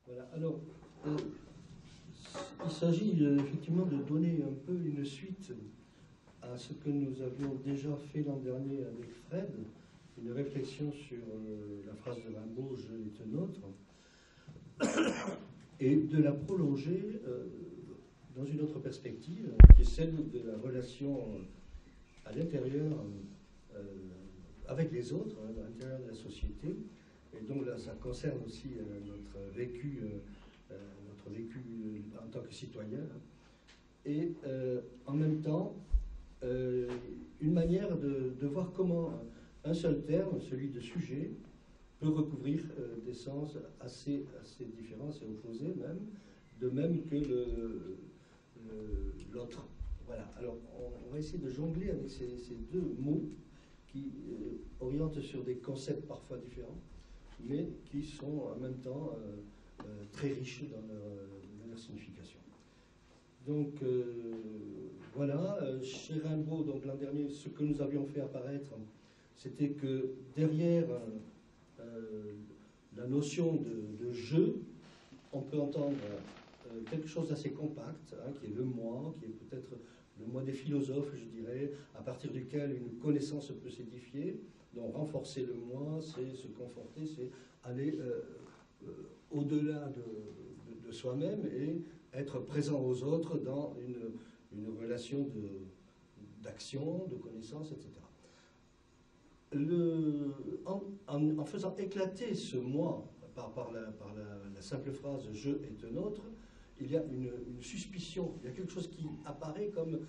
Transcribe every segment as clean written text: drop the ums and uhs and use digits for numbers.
Voilà, alors, il s'agit effectivement de donner un peu une suite à ce que nous avions déjà fait l'an dernier avec Fred, une réflexion sur la phrase de Rimbaud, « Je est un autre », et de la prolonger dans une autre perspective, qui est celle de la relation à l'intérieur, avec les autres, à l'intérieur de la société. Et donc là, ça concerne aussi notre vécu en tant que citoyen. Et en même temps, une manière de voir comment un seul terme, celui de sujet, peut recouvrir des sens assez différents, assez opposés même, de même que l'autre. Voilà. Alors, on va essayer de jongler avec ces deux mots qui orientent sur des concepts parfois différents, mais qui sont en même temps très riches dans leur signification. Donc, voilà, chez Rimbaud, donc l'an dernier, ce que nous avions fait apparaître, c'était que derrière la notion de jeu, on peut entendre quelque chose d'assez compact, qui est le moi, qui est peut-être le moi des philosophes, je dirais, à partir duquel une connaissance peut s'édifier. Donc renforcer le moi, c'est se conforter, c'est aller au-delà de soi-même et être présent aux autres dans une relation d'action, de connaissance, etc. En faisant éclater ce moi par la simple phrase « je est un autre », il y a une suspicion, il y a quelque chose qui apparaît comme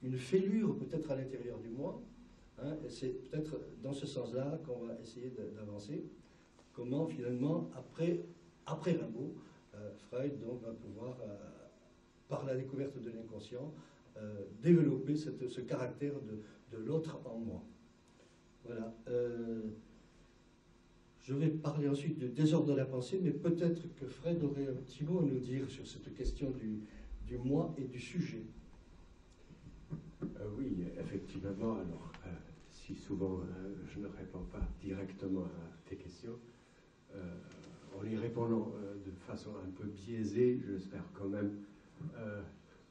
une fêlure peut-être à l'intérieur du moi. Et c'est peut-être dans ce sens-là qu'on va essayer d'avancer. Comment finalement, après Rimbaud, Freud donc va pouvoir, par la découverte de l'inconscient, développer ce caractère de l'autre en moi. Voilà. Je vais parler ensuite du désordre de la pensée, mais peut-être que Fred aurait un petit mot à nous dire sur cette question du moi et du sujet. Oui, effectivement. Alors, si souvent je ne réponds pas directement à tes questions, en y répondant de façon un peu biaisée, j'espère quand même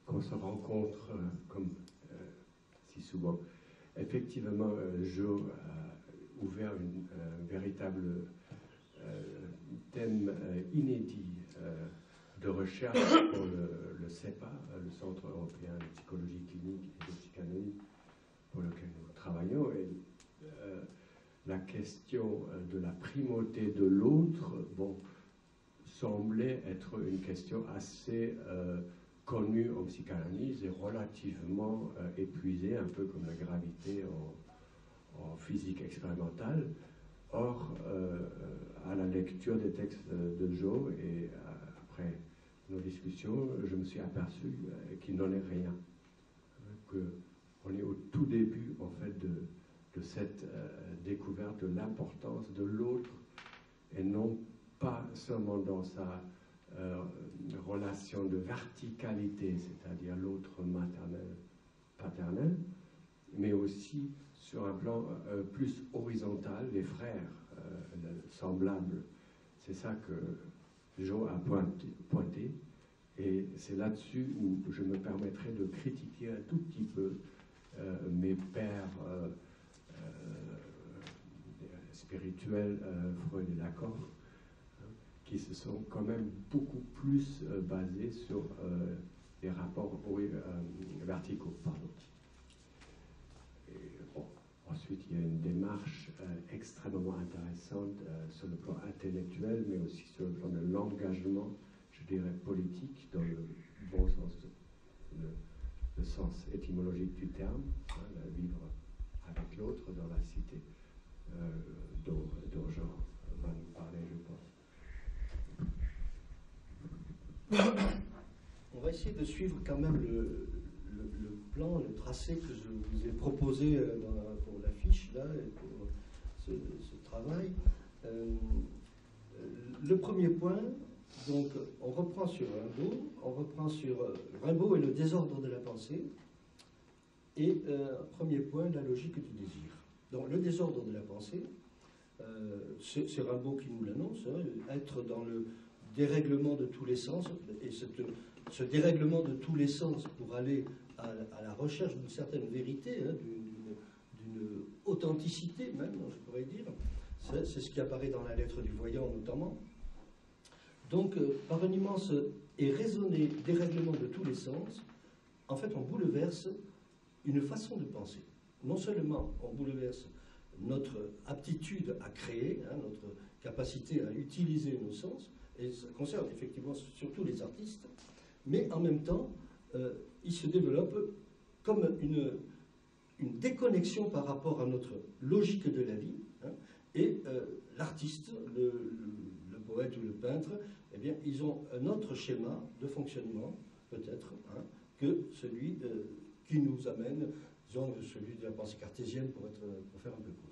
qu'on se rencontre comme si souvent. Effectivement, Jo a ouvert un véritable thème inédit de recherche pour le CEPA, le Centre européen de psychologie clinique et de psychanalyse, pour lequel nous travaillons. Et la question de la primauté de l'autre, bon, semblait être une question assez connue en psychanalyse et relativement épuisée, un peu comme la gravité en physique expérimentale. Or, à la lecture des textes de Jo et après nos discussions, je me suis aperçu qu'il n'en est rien, qu'on est au tout début en fait de cette découverte de l'importance de l'autre et non pas seulement dans sa relation de verticalité, c'est-à-dire l'autre maternel, paternel, mais aussi sur un plan plus horizontal, les frères semblables. C'est ça que Jo a pointé, et c'est là-dessus où je me permettrai de critiquer un tout petit peu mes pères spirituels, Freud et Lacan, qui se sont quand même beaucoup plus basés sur des rapports verticaux. Pardon. Et, bon, ensuite, il y a une démarche extrêmement intéressante sur le plan intellectuel, mais aussi sur le plan de l'engagement, je dirais, politique, dans le bon sens, le sens étymologique du terme, vivre avec l'autre dans la cité, dont Jean va nous parler, je pense. On va essayer de suivre quand même le plan, le tracé que je vous ai proposé pour la fiche, là, et pour ce travail. Le premier point, donc, on reprend sur Rimbaud et le désordre de la pensée, et premier point, la logique du désir. Donc, le désordre de la pensée, c'est Rimbaud qui nous l'annonce, être dérèglement de tous les sens, et ce dérèglement de tous les sens pour aller à la recherche d'une certaine vérité, hein, d'une authenticité même, je pourrais dire, c'est ce qui apparaît dans la lettre du voyant notamment. Donc, par un immense et raisonné dérèglement de tous les sens, en fait, on bouleverse une façon de penser. Non seulement on bouleverse notre aptitude à créer, hein, notre capacité à utiliser nos sens, et ça concerne effectivement surtout les artistes, mais en même temps, il se développe comme une déconnexion par rapport à notre logique de la vie, hein, et l'artiste, le poète ou le peintre, eh bien, ils ont un autre schéma de fonctionnement, peut-être, hein, que celui qui nous amène, disons, celui de la pensée cartésienne, pour faire un peu court.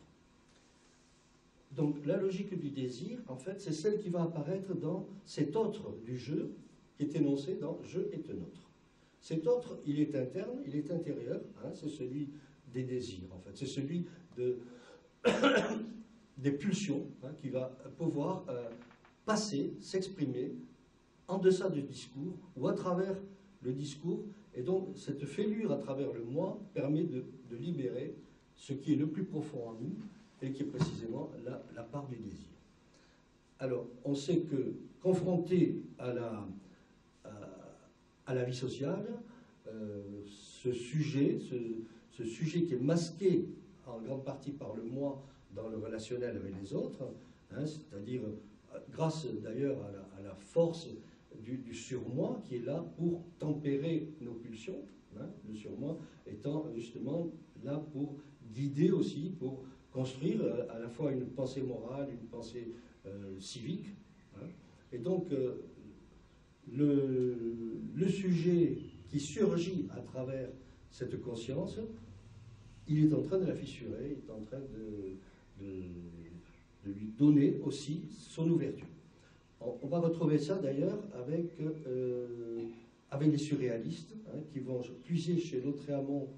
Donc, la logique du désir, en fait, c'est celle qui va apparaître dans cet autre du jeu, qui est énoncé dans « je est un autre ». Cet autre, il est interne, il est intérieur, hein, c'est celui des désirs, en fait. C'est celui des pulsions, hein, qui va pouvoir passer, s'exprimer en deçà du discours ou à travers le discours. Et donc, cette fêlure à travers le moi permet de libérer ce qui est le plus profond en nous et qui est précisément la part du désir. Alors, on sait que, confronté à la vie sociale, ce sujet qui est masqué en grande partie par le moi dans le relationnel avec les autres, hein, c'est-à-dire grâce d'ailleurs à la force du surmoi qui est là pour tempérer nos pulsions, hein, le surmoi étant justement là pour guider aussi, pour construire à la fois une pensée morale, une pensée civique. Hein. Et donc, le sujet qui surgit à travers cette conscience, il est en train de la fissurer, il est en train de lui donner aussi son ouverture. On va retrouver ça d'ailleurs avec les surréalistes, hein, qui vont puiser chez Lautréamont,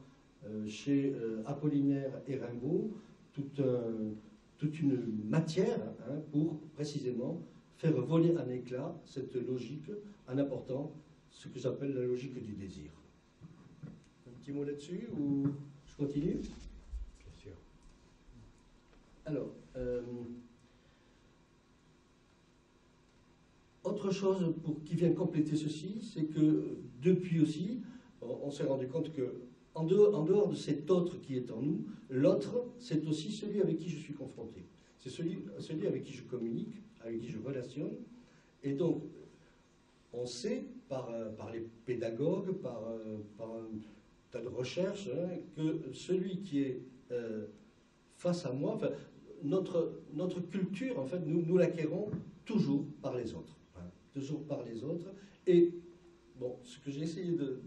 chez Apollinaire et Rimbaud, toute une matière, hein, pour précisément faire voler en éclat cette logique en apportant ce que j'appelle la logique du désir. Un petit mot là-dessus ou je continue? Bien sûr. Alors, autre chose qui vient compléter ceci, c'est que depuis aussi, on s'est rendu compte que en dehors de cet autre qui est en nous, l'autre, c'est aussi celui avec qui je suis confronté. C'est celui avec qui je communique, avec qui je relationne. Et donc, on sait par les pédagogues, par un tas de recherches, hein, que celui qui est face à moi, enfin, notre culture, en fait, nous l'acquérons toujours par les autres. Hein, toujours par les autres. Et, bon, ce que j'ai essayé de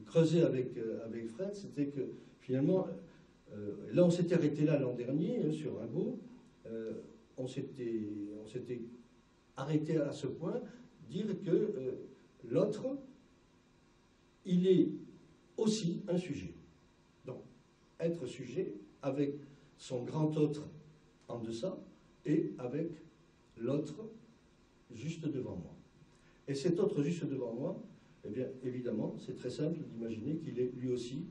creuser avec Fred, c'était que, finalement, là, on s'était arrêté là l'an dernier, hein, sur Rimbaud. On s'était arrêté à ce point, dire que l'autre, il est aussi un sujet. Donc, être sujet avec son grand autre en deçà et avec l'autre juste devant moi. Et cet autre juste devant moi, eh bien, évidemment, c'est très simple d'imaginer qu'il est lui aussi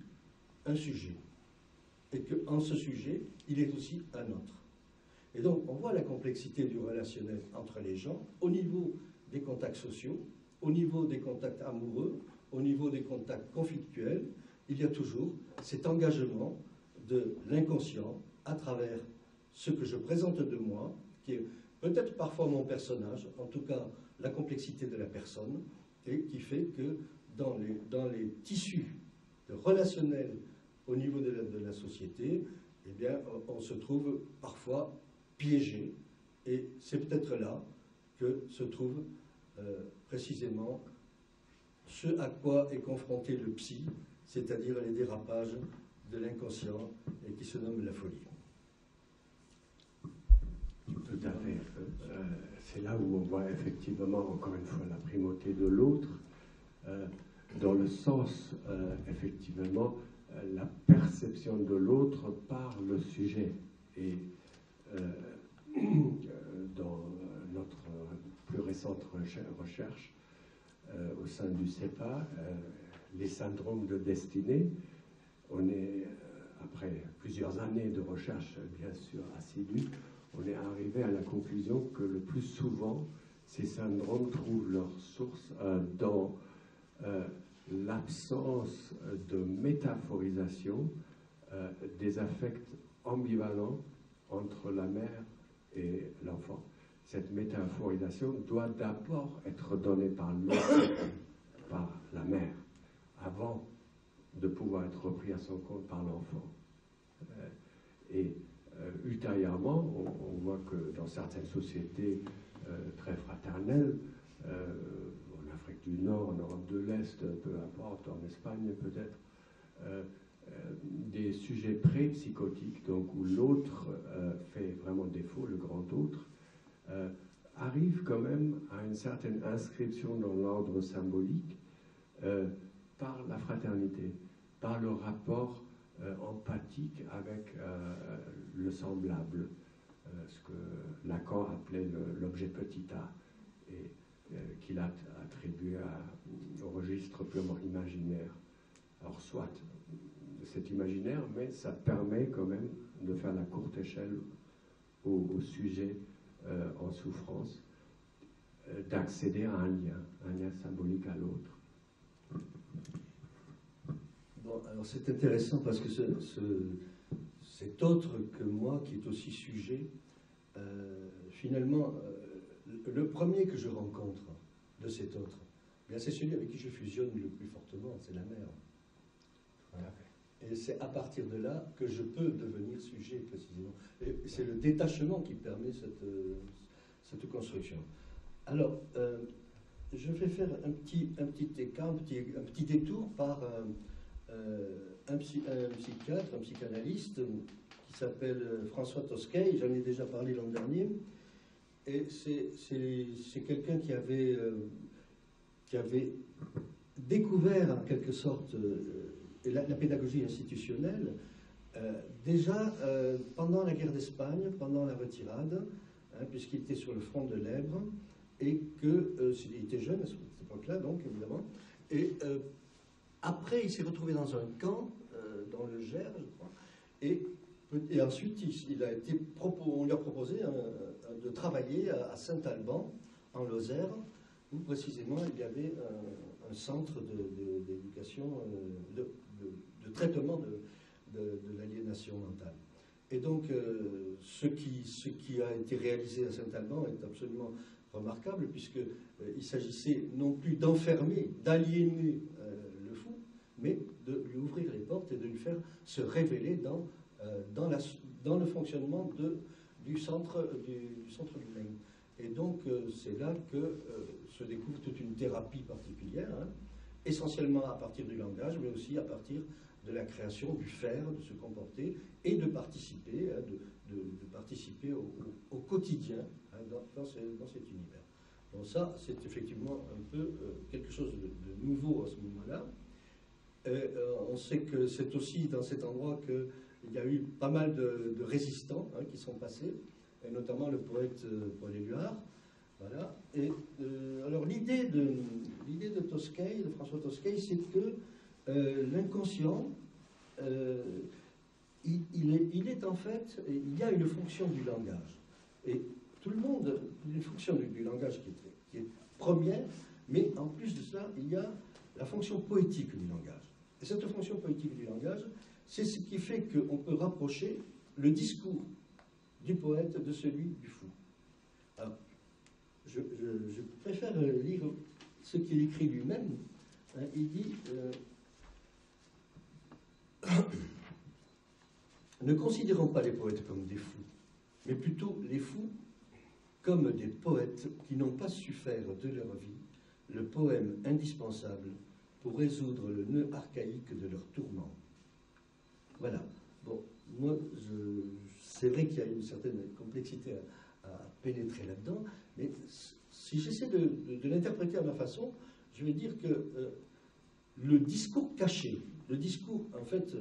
un sujet. Et qu'en ce sujet, il est aussi un autre. Et donc, on voit la complexité du relationnel entre les gens au niveau des contacts sociaux, au niveau des contacts amoureux, au niveau des contacts conflictuels. Il y a toujours cet engagement de l'inconscient à travers ce que je présente de moi, qui est peut-être parfois mon personnage, en tout cas la complexité de la personne, et qui fait que dans les tissus relationnels au niveau de la société, eh bien, on se trouve parfois piégé, et c'est peut-être là que se trouve précisément ce à quoi est confronté le psy, c'est-à-dire les dérapages de l'inconscient, et qui se nomme la folie. Tout à fait. C'est là où on voit effectivement, encore une fois, la primauté de l'autre, dans le sens, effectivement, la perception de l'autre par le sujet. Et dans notre plus récent centre recherche au sein du CEPA, les syndromes de destinée. On est, après plusieurs années de recherche, bien sûr, assidue, on est arrivé à la conclusion que le plus souvent, ces syndromes trouvent leur source dans l'absence de métaphorisation des affects ambivalents entre la mère et l'enfant. Cette métaphorisation doit d'abord être donnée par l'enfant, par la mère, avant de pouvoir être repris à son compte par l'enfant. Ultérieurement, on voit que dans certaines sociétés très fraternelles, en Afrique du Nord, en Europe de l'Est, peu importe, en Espagne peut-être, des sujets pré-psychotiques, donc où l'autre fait vraiment défaut, le grand autre, arrive quand même à une certaine inscription dans l'ordre symbolique par la fraternité, par le rapport empathique avec le semblable, ce que Lacan appelait l'objet petit a, et qu'il a attribué au registre purement imaginaire. Alors soit c'est imaginaire, mais ça permet quand même de faire la courte échelle au sujet en souffrance, d'accéder à un lien symbolique à l'autre. Bon, alors c'est intéressant parce que cet autre que moi, qui est aussi sujet, finalement, le premier que je rencontre de cet autre, bien c'est celui avec qui je fusionne le plus fortement, c'est la mère. Voilà. Et c'est à partir de là que je peux devenir sujet, précisément. Et c'est le détachement qui permet cette construction. Alors, je vais faire un petit écart, un petit détour par un psychiatre, un psychanalyste qui s'appelle François Tosquay. J'en ai déjà parlé l'an dernier. Et c'est quelqu'un qui avait découvert en quelque sorte la pédagogie institutionnelle déjà pendant la guerre d'Espagne, pendant la retirade, puisqu'il était sur le front de l'Èbre, et qu'il était jeune à cette époque-là, donc évidemment, et après il s'est retrouvé dans un camp, dans le Gers, je crois, et ensuite on lui a proposé de travailler à Saint-Alban, en Lozère, où précisément il y avait un centre d'éducation, de traitement de l'aliénation mentale. Et donc, ce qui a été réalisé à Saint-Alban est absolument remarquable, puisqu'il s'agissait non plus d'enfermer, d'aliéner le fou, mais de lui ouvrir les portes et de lui faire se révéler dans le fonctionnement du centre lui-même. Et donc, c'est là que se découvre toute une thérapie particulière, essentiellement à partir du langage, mais aussi à partir de la création, du faire, de se comporter et de participer, de participer au quotidien dans cet univers. Donc ça, c'est effectivement un peu quelque chose de nouveau à ce moment-là. On sait que c'est aussi dans cet endroit qu'il y a eu pas mal de résistants qui sont passés, et notamment le poète Paul Éluard. Voilà. Et alors l'idée de Tosquay, de François Tosquay, c'est que l'inconscient, il est en fait, il y a une fonction du langage. Et tout le monde, une fonction du langage qui est première, mais en plus de cela, il y a la fonction poétique du langage. Et cette fonction poétique du langage, c'est ce qui fait qu'on peut rapprocher le discours du poète de celui du fou. Alors, je préfère lire ce qu'il écrit lui-même. Il dit ne considérons pas les poètes comme des fous, mais plutôt les fous comme des poètes qui n'ont pas su faire de leur vie le poème indispensable pour résoudre le nœud archaïque de leur tourment. Voilà. Bon, moi, c'est vrai qu'il y a une certaine complexité à pénétrer là-dedans, mais si j'essaie de l'interpréter à ma façon, je vais dire que le discours caché, le discours en fait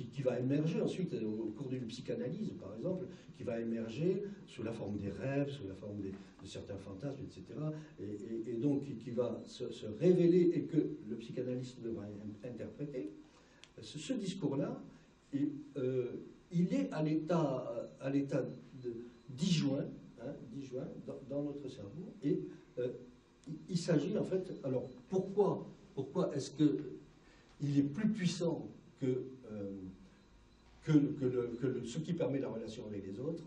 qui va émerger ensuite au cours d'une psychanalyse, par exemple, qui va émerger sous la forme des rêves, sous la forme de certains fantasmes, etc. Et donc qui va se révéler et que le psychanalyste devra interpréter. Ce discours-là, il est à l'état disjoint, dans notre cerveau, et il s'agit en fait, alors pourquoi est-ce qu'il est plus puissant que ce qui permet la relation avec les autres?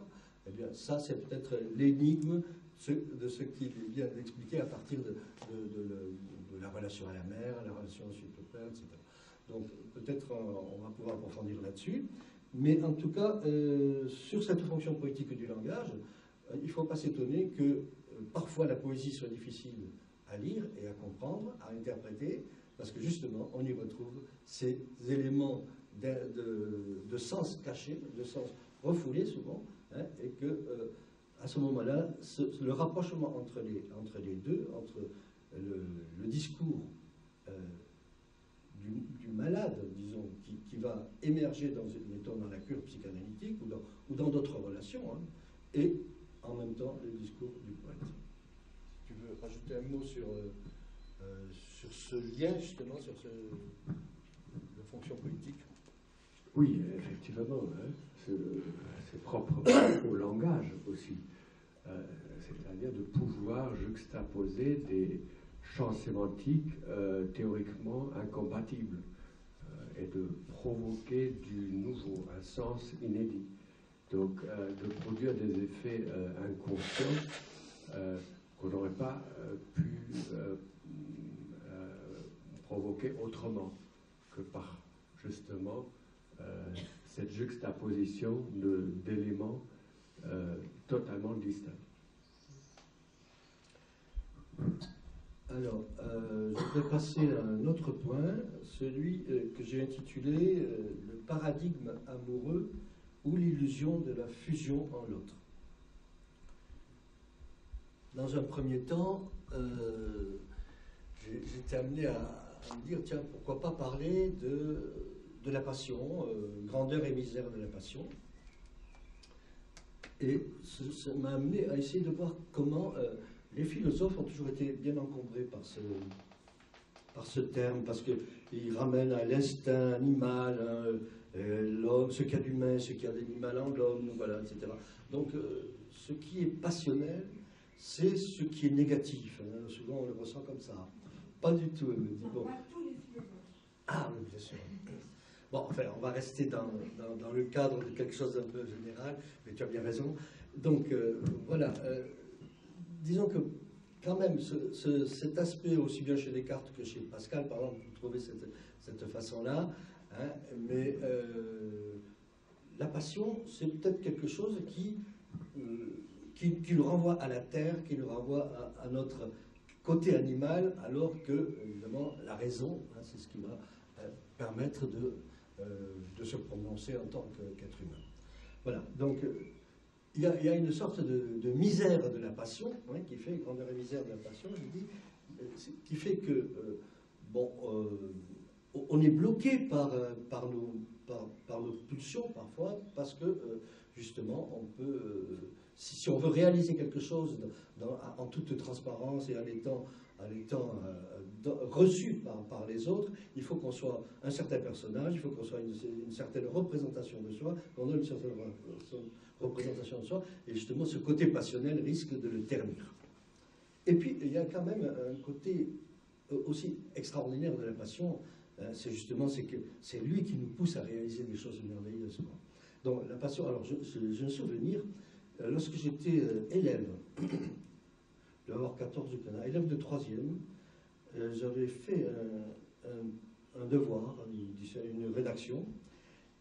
Eh bien, ça, c'est peut-être l'énigme de ce qu'il vient d'expliquer à partir de la relation à la mère, à la relation ensuite au père, etc. Donc, peut-être on va pouvoir approfondir là-dessus. Mais en tout cas, sur cette fonction poétique du langage, il ne faut pas s'étonner que parfois la poésie soit difficile à lire et à comprendre, à interpréter, parce que justement, on y retrouve ces éléments de sens cachés, de sens refoulés souvent, hein, et que à ce moment-là, le rapprochement entre les deux, entre le discours du malade, disons, qui va émerger dans la cure psychanalytique ou dans d'autres relations, hein, et en même temps le discours du poète. Si tu veux rajouter un mot sur ce lien, justement, sur la fonction politique. Oui, effectivement, hein, c'est propre au langage aussi, c'est-à-dire de pouvoir juxtaposer des champs sémantiques théoriquement incompatibles et de provoquer du nouveau, un sens inédit. Donc, de produire des effets inconscients qu'on n'aurait pas pu provoquer autrement que par, justement, cette juxtaposition d'éléments totalement distincts. Alors, je vais passer à un autre point, celui que j'ai intitulé le paradigme amoureux ou l'illusion de la fusion en l'autre. Dans un premier temps, j'étais amené à me dire, tiens, pourquoi pas parler de la passion, grandeur et misère de la passion. Et ça m'a amené à essayer de voir comment les philosophes ont toujours été bien encombrés par ce terme, parce qu'il ramène à l'instinct animal, l'homme, ce qu'il y a d'humain, ce qu'il y a d'animal en l'homme, voilà, etc. Donc, ce qui est passionnel, c'est ce qui est négatif. Hein. Souvent, on le ressent comme ça. Pas du tout, elle me dit. Bon. Pas tous les philosophes. Ah oui, bien sûr. Bon, enfin, on va rester dans le cadre de quelque chose d'un peu général, mais tu as bien raison. Donc, voilà. Disons que, quand même, cet aspect, aussi bien chez Descartes que chez Pascal, par exemple, vous trouvez cette façon-là, hein, mais la passion, c'est peut-être quelque chose qui nous renvoie à la terre, qui nous renvoie à notre côté animal, alors que, évidemment, la raison, hein, c'est ce qui va permettre de se prononcer en tant qu'être humain. Voilà, donc il y a une sorte de misère de la passion, hein, qui fait, grandeur et misère de la passion, je dis, qui fait que, on est bloqué par nos pulsions parfois, parce que, justement, on peut, si on veut réaliser quelque chose en toute transparence et en étant reçu par les autres, il faut qu'on soit un certain personnage, il faut qu'on soit une certaine représentation de soi, qu'on ait une certaine représentation de soi, et justement ce côté passionnel risque de le ternir. Et puis il y a quand même un côté aussi extraordinaire de la passion, c'est justement que c'est lui qui nous pousse à réaliser des choses merveilleuses. Donc la passion, alors j'ai un souvenir, lorsque j'étais élève, je devais avoir 14 ou 15 ans, élève de 3e, j'avais fait un devoir, une rédaction,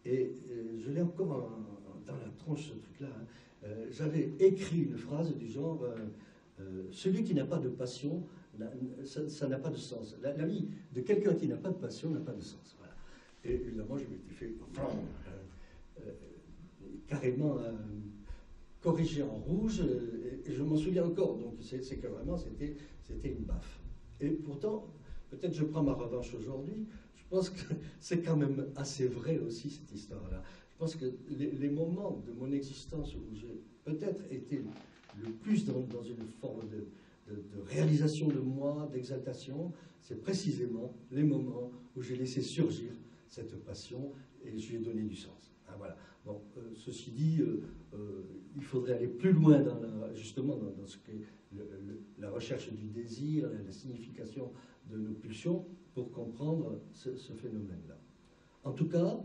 et je l'ai encore dans la tronche, ce truc-là. Hein. J'avais écrit une phrase du genre celui qui n'a pas de passion, ça n'a pas de sens. La vie de quelqu'un qui n'a pas de passion n'a pas de sens. Voilà. Et évidemment, je m'étais fait carrément corrigé en rouge, et je m'en souviens encore. Donc c'est que vraiment c'était une baffe. Et pourtant, peut-être je prends ma revanche aujourd'hui, je pense que c'est quand même assez vrai aussi, cette histoire-là. Je pense que les moments de mon existence où j'ai peut-être été le plus dans une forme de réalisation de moi, d'exaltation, c'est précisément les moments où j'ai laissé surgir cette passion et je lui ai donné du sens. Hein, voilà. Bon, ceci dit, il faudrait aller plus loin justement dans ce qu'est la recherche du désir, la signification de nos pulsions, pour comprendre ce phénomène-là. En tout cas,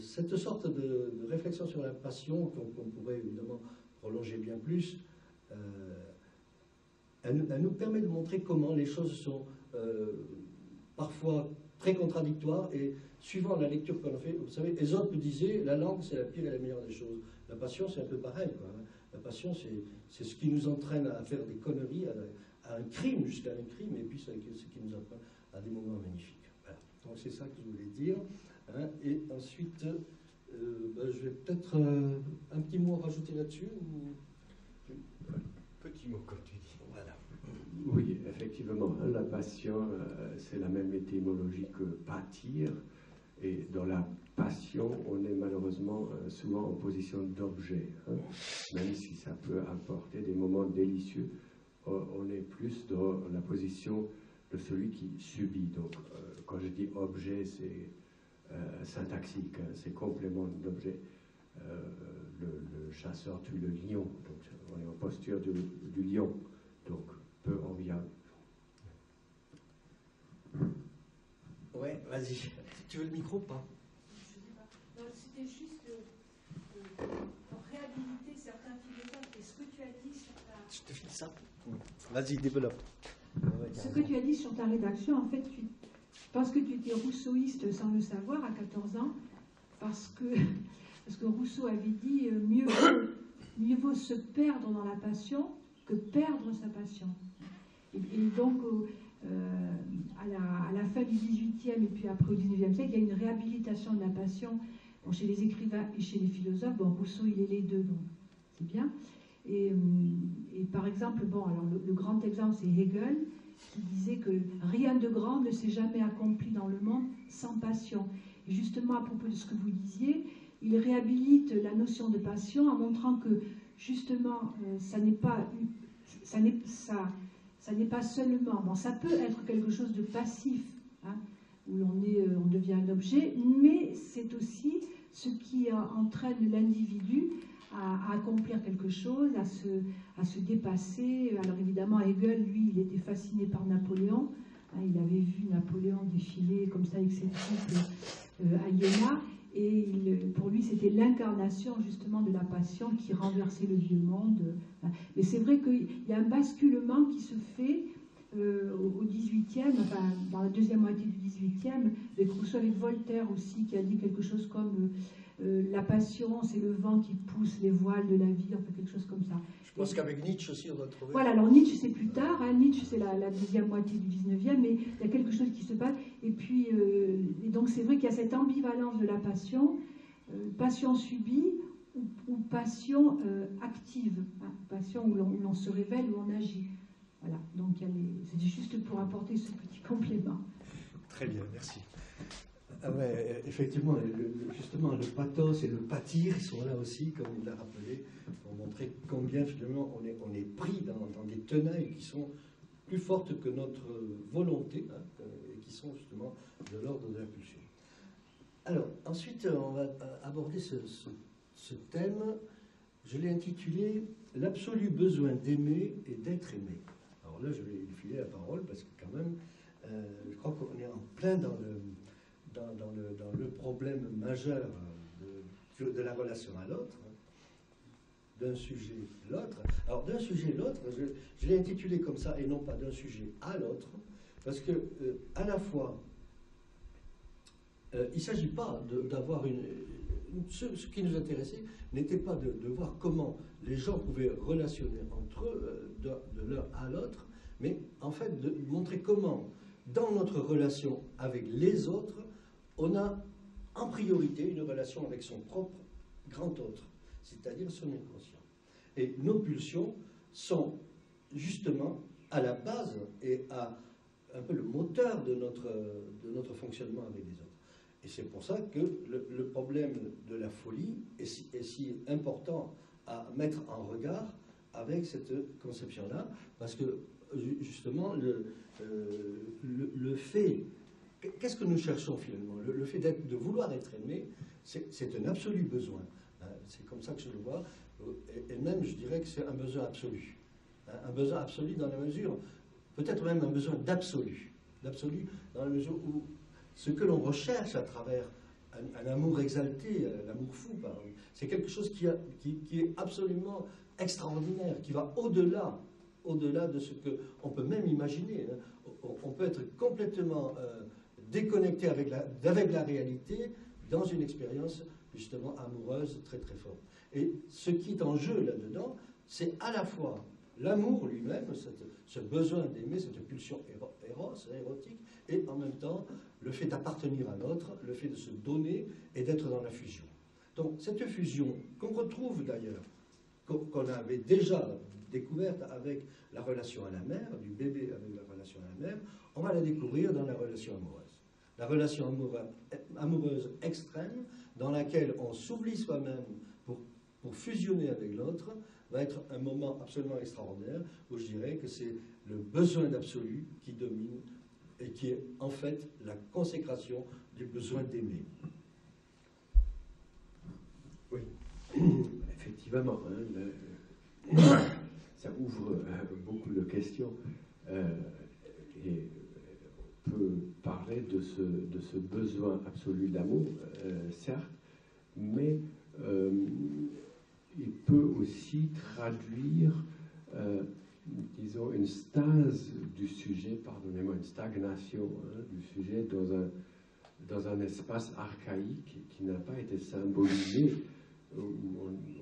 cette sorte de réflexion sur la passion, qu'on pourrait évidemment prolonger bien plus, elle nous permet de montrer comment les choses sont parfois très contradictoires, et suivant la lecture qu'on a fait, vous savez, Ésope disait, la langue c'est la pire et la meilleure des choses. La passion c'est un peu pareil, quoi, hein. La passion c'est ce qui nous entraîne à faire des conneries, à un crime, jusqu'à un crime, et puis c'est ce qui nous entraîne à des moments magnifiques. Voilà. Donc c'est ça que je voulais dire. Hein. Et ensuite, je vais peut-être un petit mot à rajouter là-dessus. Petit mot, comme tu dis. Voilà. Oui, effectivement, la passion, c'est la même étymologie que pâtir. Et dans la passion, on est malheureusement souvent en position d'objet. Hein. Même si ça peut apporter des moments délicieux, on est plus dans la position de celui qui subit. Donc, quand je dis objet, c'est syntaxique, hein, c'est complément d'objet. Le chasseur tue le lion, donc on est en posture du lion, donc peu enviable. Ouais, vas-y. Tu veux le micro ou pas? Je sais pas. Non, c'était juste pour réhabiliter certains philosophes. Et ce que tu as dit sur ta... Je te file ça. Vas-y, développe. Ce que tu as dit sur ta rédaction, en fait, je pense que tu étais rousseauiste sans le savoir à 14 ans, parce que Rousseau avait dit mieux vaut se perdre dans la passion que perdre sa passion. Et donc, à la fin du XVIIIe et puis après au XIXe siècle, il y a une réhabilitation de la passion chez les écrivains et chez les philosophes. Bon, Rousseau, il est les deux, donc c'est bien. Et par exemple, alors le grand exemple, c'est Hegel, qui disait que rien de grand ne s'est jamais accompli dans le monde sans passion. Et justement, à propos de ce que vous disiez, il réhabilite la notion de passion en montrant que, justement, ça n'est pas seulement... Bon, ça peut être quelque chose de passif, hein, où on devient un objet, mais c'est aussi ce qui entraîne l'individu à accomplir quelque chose, à se dépasser. Alors évidemment, Hegel, lui, il était fasciné par Napoléon. Hein, il avait vu Napoléon défiler comme ça avec ses troupes à Iéna. Et pour lui, c'était l'incarnation justement de la passion qui renversait le vieux monde. Mais c'est vrai qu'il y a un basculement qui se fait au XVIIIe, enfin dans la deuxième moitié du XVIIIe, avec Rousseau, avec Voltaire aussi, qui a dit quelque chose comme la passion, c'est le vent qui pousse les voiles de la vie, enfin quelque chose comme ça. Je pense qu'avec Nietzsche aussi, on va trouver... Voilà, alors Nietzsche, c'est plus tard, hein, Nietzsche, c'est la deuxième moitié du XIXe, mais il y a quelque chose qui se passe. Et puis, et donc c'est vrai qu'il y a cette ambivalence de la passion, passion subie ou passion active, hein, passion où l'on se révèle, où on agit. Voilà, donc c'est juste pour apporter ce petit complément. Très bien, merci. Ah ouais, effectivement, justement, le pathos et le pâtir, ils sont là aussi, comme il l'a rappelé, pour montrer combien finalement on est pris dans des tenailles qui sont plus fortes que notre volonté, hein, et qui sont justement de l'ordre de l'impulsion. Alors, ensuite, on va aborder ce thème. Je l'ai intitulé « L'absolu besoin d'aimer et d'être aimé ». Alors là, je vais lui filer la parole parce que quand même, je crois qu'on est en plein dans le problème majeur de la relation à l'autre, d'un sujet à l'autre. Alors, d'un sujet à l'autre, je l'ai intitulé comme ça, et non pas d'un sujet à l'autre, parce que, à la fois, il ne s'agit pas d'avoir ce qui nous intéressait n'était pas de voir comment les gens pouvaient relationner entre eux de l'un à l'autre, mais en fait de montrer comment, dans notre relation avec les autres, on a en priorité une relation avec son propre grand autre, c'est-à-dire son inconscient. Et nos pulsions sont justement à la base et un peu le moteur de notre fonctionnement avec les autres. Et c'est pour ça que le problème de la folie est si important à mettre en regard avec cette conception-là, parce que justement, le fait... Qu'est-ce que nous cherchons finalement? Le fait de vouloir être aimé, c'est un absolu besoin. C'est comme ça que je le vois. Et même, je dirais que c'est un besoin absolu. Un besoin absolu dans la mesure, peut-être même un besoin d'absolu. D'absolu dans la mesure où ce que l'on recherche à travers un amour exalté, l'amour fou, c'est quelque chose qui est absolument extraordinaire, qui va au-delà de ce qu'on peut même imaginer. On peut être complètement déconnecté avec la réalité dans une expérience justement amoureuse très très forte. Et ce qui est en jeu là-dedans, c'est à la fois l'amour lui-même, ce besoin d'aimer, cette pulsion érotique, et en même temps le fait d'appartenir à l'autre, le fait de se donner et d'être dans la fusion. Donc cette fusion qu'on retrouve d'ailleurs, qu'on avait déjà découverte avec la relation à la mère, du bébé avec la relation à la mère, on va la découvrir dans la relation amoureuse. La relation amoureuse extrême, dans laquelle on s'oublie soi-même pour fusionner avec l'autre, va être un moment absolument extraordinaire, où je dirais que c'est le besoin d'absolu qui domine et qui est en fait la consécration du besoin d'aimer. Oui, effectivement, ça ouvre beaucoup de questions et on peut parler de ce besoin absolu d'amour, certes, mais il peut aussi traduire, disons, une stase du sujet, pardonnez-moi, une stagnation du sujet dans un espace archaïque qui n'a pas été symbolisé, où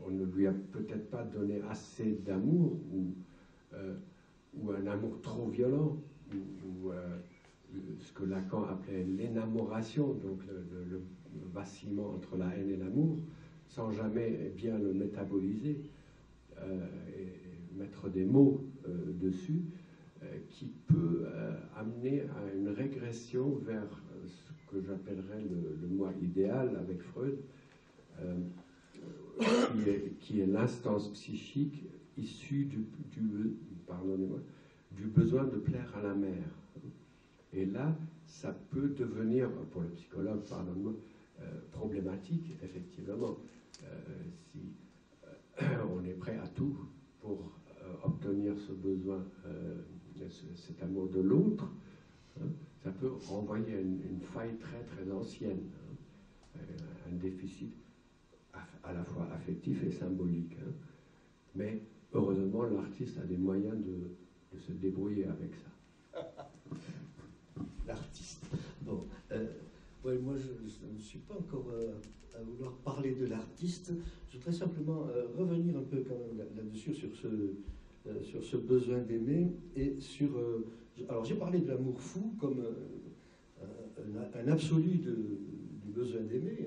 on ne lui a peut-être pas donné assez d'amour, ou un amour trop violent, ou ce que Lacan appelait l'énamoration, donc le vacillement entre la haine et l'amour, sans jamais bien le métaboliser et mettre des mots dessus, qui peut amener à une régression vers ce que j'appellerais le moi idéal avec Freud, qui est l'instance psychique issue du besoin de plaire à la mère. Et là, ça peut devenir, pour le psychologue, pardonne-moi, problématique, effectivement, si on est prêt à tout pour obtenir ce besoin, cet amour de l'autre, ça peut renvoyer à une faille très très ancienne, un déficit à la fois affectif et symbolique. Mais heureusement, l'artiste a des moyens de se débrouiller avec ça. L'artiste. Bon, ouais, moi je ne suis pas encore à vouloir parler de l'artiste. Je voudrais simplement revenir un peu quand même là-dessus sur ce besoin d'aimer et sur. Alors j'ai parlé de l'amour fou comme un absolu du besoin d'aimer.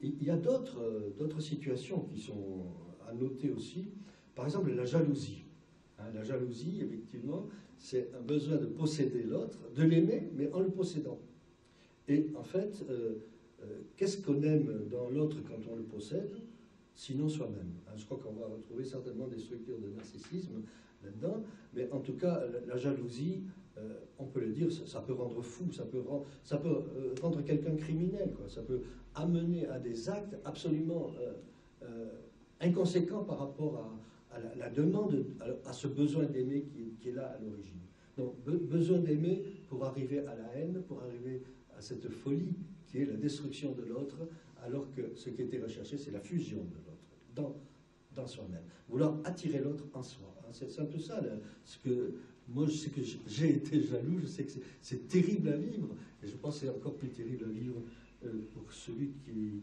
Il y a d'autres situations qui sont à noter aussi. Par exemple, la jalousie. La jalousie, effectivement, c'est un besoin de posséder l'autre, de l'aimer, mais en le possédant. Et en fait, qu'est-ce qu'on aime dans l'autre quand on le possède, sinon soi-même? Je crois qu'on va retrouver certainement des structures de narcissisme là-dedans, mais en tout cas, la jalousie, on peut le dire, ça peut rendre fou, ça peut rendre quelqu'un criminel, quoi. Ça peut amener à des actes absolument inconséquents par rapport à la demande, à ce besoin d'aimer qui est là à l'origine. Donc, besoin d'aimer pour arriver à la haine, pour arriver à cette folie qui est la destruction de l'autre, alors que ce qui était recherché, c'est la fusion de l'autre, dans soi-même. Vouloir attirer l'autre en soi. C'est un peu ça, moi, je sais que j'ai été jaloux, je sais que c'est terrible à vivre, et je pense que c'est encore plus terrible à vivre pour celui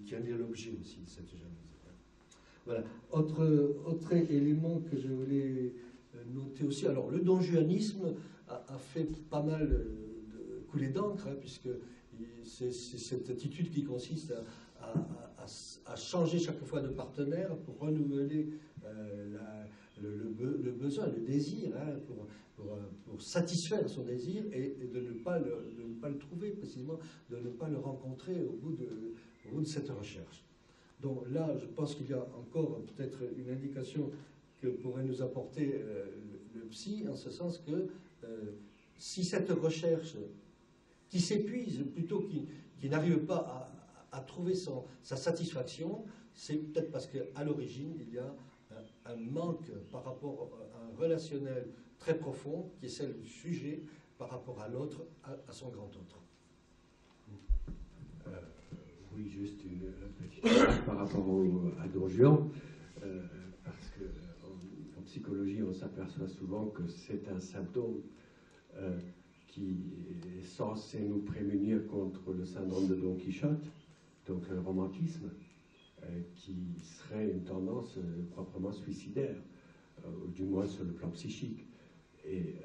qui en est l'objet aussi de cette jalousie. Voilà. Autre élément que je voulais noter aussi, alors le donjuanisme a fait pas mal de couler d'encre, puisque c'est cette attitude qui consiste à à changer chaque fois de partenaire pour renouveler le besoin, le désir, hein, pour satisfaire son désir et de ne pas le trouver précisément, de ne pas le rencontrer au bout de cette recherche. Donc là, je pense qu'il y a encore peut-être une indication que pourrait nous apporter le psy, en ce sens que si cette recherche qui s'épuise, plutôt qui n'arrive pas à trouver sa satisfaction, c'est peut-être parce qu'à l'origine, il y a un manque par rapport à un relationnel très profond, qui est celle du sujet par rapport à l'autre, à son grand autre. Oui, juste une petite chose par rapport à Don Juan, parce qu'en psychologie, on s'aperçoit souvent que c'est un symptôme qui est censé nous prémunir contre le syndrome de Don Quichotte, donc le romantisme, qui serait une tendance proprement suicidaire, du moins sur le plan psychique. Et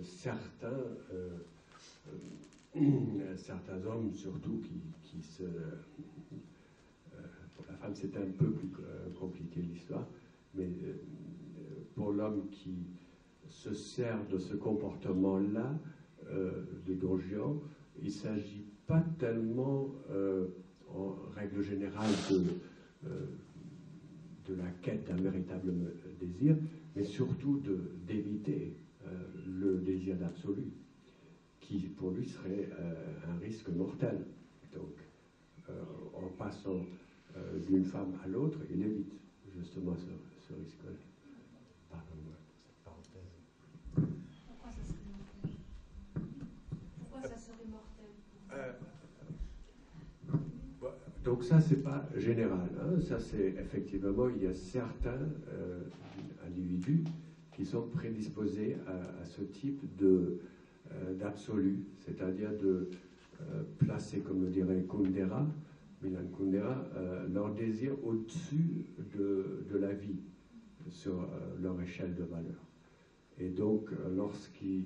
certains hommes, surtout, qui se... pour la femme, c'est un peu plus compliqué l'histoire, mais pour l'homme qui se sert de ce comportement-là, de Don Juan, il ne s'agit pas tellement, en règle générale, de la quête d'un véritable désir, mais surtout d'éviter le désir d'absolu, qui pour lui serait un risque mortel. Donc, en passant d'une femme à l'autre, il évite justement ce risque-là. Pardon-moi pour cette parenthèse. Pourquoi ça serait mortel? Donc ça, c'est pas général. Hein. Ça, c'est effectivement, il y a certains individus qui sont prédisposés à ce type d'absolu, c'est-à-dire de placer, comme le dirait Kundera, Milan Kundera, leur désir au-dessus de la vie sur leur échelle de valeur. Et donc, lorsqu'ils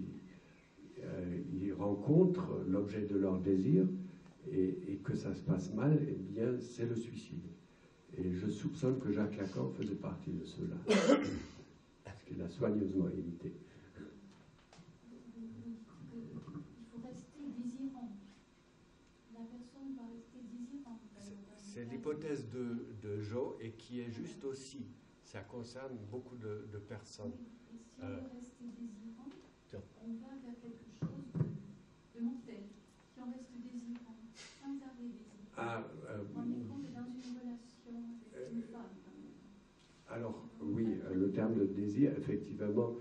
rencontrent l'objet de leur désir, et que ça se passe mal, eh bien, c'est le suicide. Et je soupçonne que Jacques Lacan faisait partie de ceux-là, parce qu'il l'a soigneusement évité. Il faut rester désirant. La personne va rester désirante. C'est l'hypothèse de Jo, et qui est juste aussi. Ça concerne beaucoup de personnes. Oui. Et si on veut rester désirant, on va vers quelque chose de mortel. Si on reste désirant, sans arrêt désirant, on est comme dans une relation avec une femme. Alors, oui, le terme de désir, effectivement,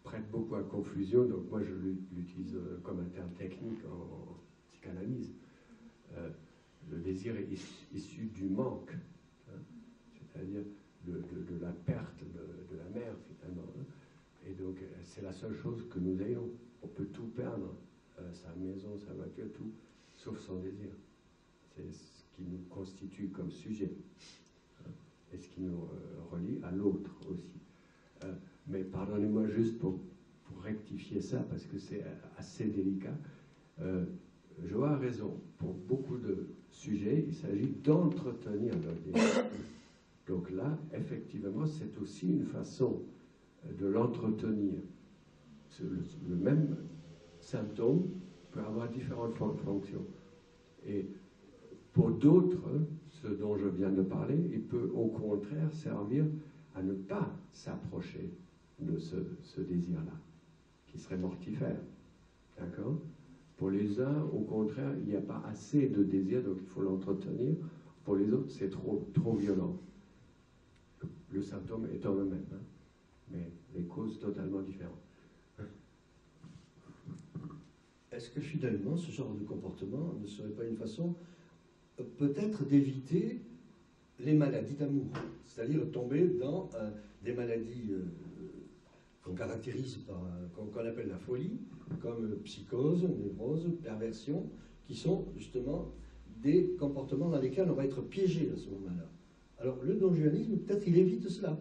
prête beaucoup à confusion, donc moi je l'utilise comme un terme technique en psychanalyse. Le désir est issu du manque, hein, c'est-à-dire de la perte de la mère, finalement. Hein. Et donc, c'est la seule chose que nous ayons. On peut tout perdre, sa maison, sa voiture, tout, sauf son désir. C'est ce qui nous constitue comme sujet, hein, et ce qui nous relie à l'autre aussi. Mais pardonnez-moi juste pour rectifier ça, parce que c'est assez délicat. Jo a raison. Pour beaucoup de sujets, il s'agit d'entretenir leur désir. Donc là, effectivement, c'est aussi une façon de l'entretenir. Le même symptôme peut avoir différentes fonctions. Et pour d'autres, ce dont je viens de parler, il peut au contraire servir à ne pas s'approcher de ce désir-là, qui serait mortifère. D'accord ? Pour les uns, au contraire, il n'y a pas assez de désir, donc il faut l'entretenir. Pour les autres, c'est trop violent. Le symptôme étant le même, hein, mais les causes totalement différentes. Est-ce que finalement, ce genre de comportement ne serait pas une façon peut-être d'éviter les maladies d'amour, c'est-à-dire tomber dans des maladies qu'on caractérise par, qu'on appelle la folie, comme psychose, névrose, perversion, qui sont justement des comportements dans lesquels on va être piégé à ce moment-là. Alors le donjuanisme, peut-être il évite cela.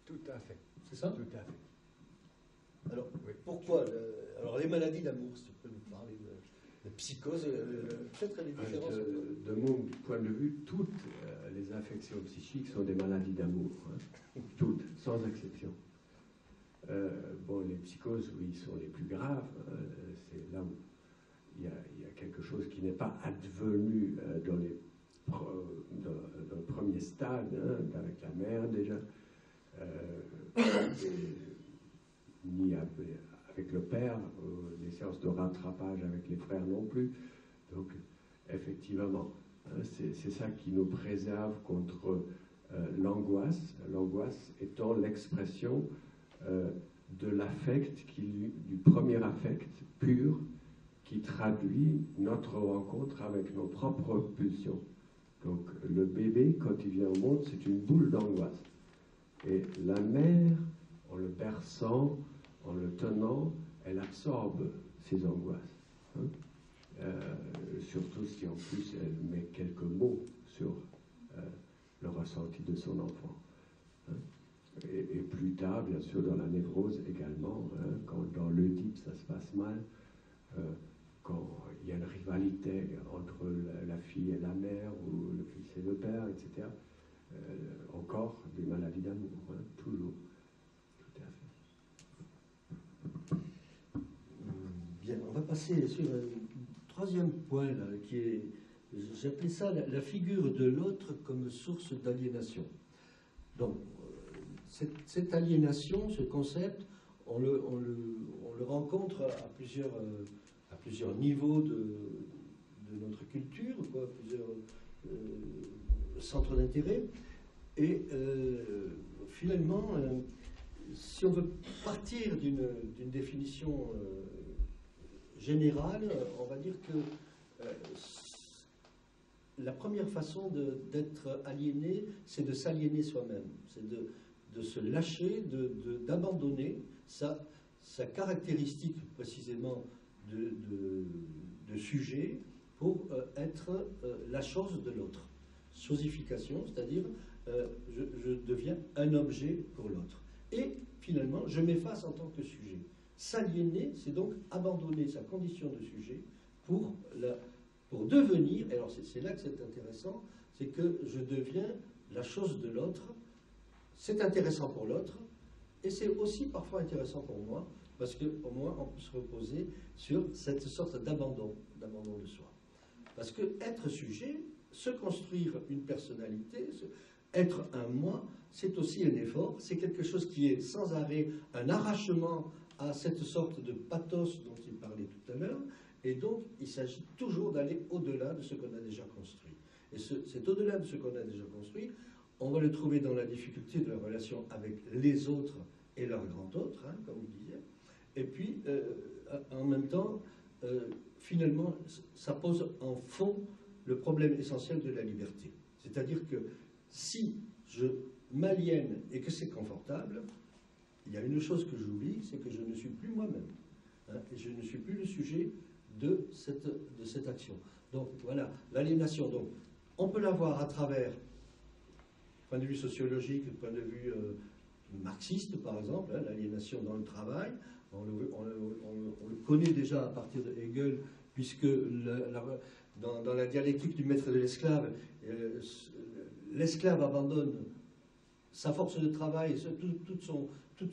Tout à fait. C'est ça ? Tout à fait. Alors, oui. Pourquoi alors les maladies d'amour, si tu peux nous parler La psychose, peut-être les différences. De mon point de vue, toutes les affections psychiques sont des maladies d'amour. Hein. Toutes, sans exception. Bon, les psychoses, oui, sont les plus graves. C'est là où il y a quelque chose qui n'est pas advenu dans le premier stade, hein, avec la mère déjà, ni avec le père, les séances de rattrapage avec les frères non plus. Donc, effectivement, hein, c'est ça qui nous préserve contre l'angoisse. L'angoisse étant l'expression de l'affect, du premier affect pur, qui traduit notre rencontre avec nos propres pulsions. Donc, le bébé, quand il vient au monde, c'est une boule d'angoisse. Et la mère, en le berçant, en le tenant, elle absorbe ces angoisses. Hein. Surtout si en plus elle met quelques mots sur le ressenti de son enfant. Hein. Et plus tard, bien sûr, dans la névrose également, hein, quand dans l'Oedipe ça se passe mal, quand il y a une rivalité entre la fille et la mère, ou le fils et le père, etc. Encore des maladies d'amour, hein, toujours. Tout à fait. Bien, on va passer sur un troisième point, là, qui est, j'appelais ça la figure de l'autre comme source d'aliénation. Donc, cette aliénation, ce concept, on le rencontre à plusieurs niveaux de notre culture, quoi, plusieurs centres d'intérêt. Et finalement, si on veut partir d'une définition générale, on va dire que la première façon d'être aliéné, c'est de s'aliéner soi-même, c'est de se lâcher, d'abandonner sa caractéristique précisément de sujet pour être la chose de l'autre. Chosification, c'est-à-dire je deviens un objet pour l'autre. Et finalement, je m'efface en tant que sujet. S'aliéner, c'est donc abandonner sa condition de sujet pour devenir, et alors c'est là que c'est intéressant, c'est que je deviens la chose de l'autre. C'est intéressant pour l'autre, et c'est aussi parfois intéressant pour moi, parce qu'au moins on peut se reposer sur cette sorte d'abandon de soi. Parce que être sujet, se construire une personnalité, être un moi, c'est aussi un effort, c'est quelque chose qui est sans arrêt un arrachement à cette sorte de pathos dont il parlait tout à l'heure, et donc il s'agit toujours d'aller au-delà de ce qu'on a déjà construit. Et cet au-delà de ce qu'on a déjà construit, on va le trouver dans la difficulté de la relation avec les autres et leur grand autre, hein, comme il disait, et puis en même temps, finalement, ça pose en fond le problème essentiel de la liberté. C'est-à-dire que si je m'aliène et que c'est confortable, il y a une chose que j'oublie, c'est que je ne suis plus moi-même. Hein, et je ne suis plus le sujet de cette action. Donc voilà, l'aliénation. Donc, on peut la voir à travers, point de vue sociologique, point de vue marxiste, par exemple, hein, l'aliénation dans le travail. On le connaît déjà à partir de Hegel, puisque dans la dialectique du maître et de l'esclave, l'esclave abandonne sa force de travail, toute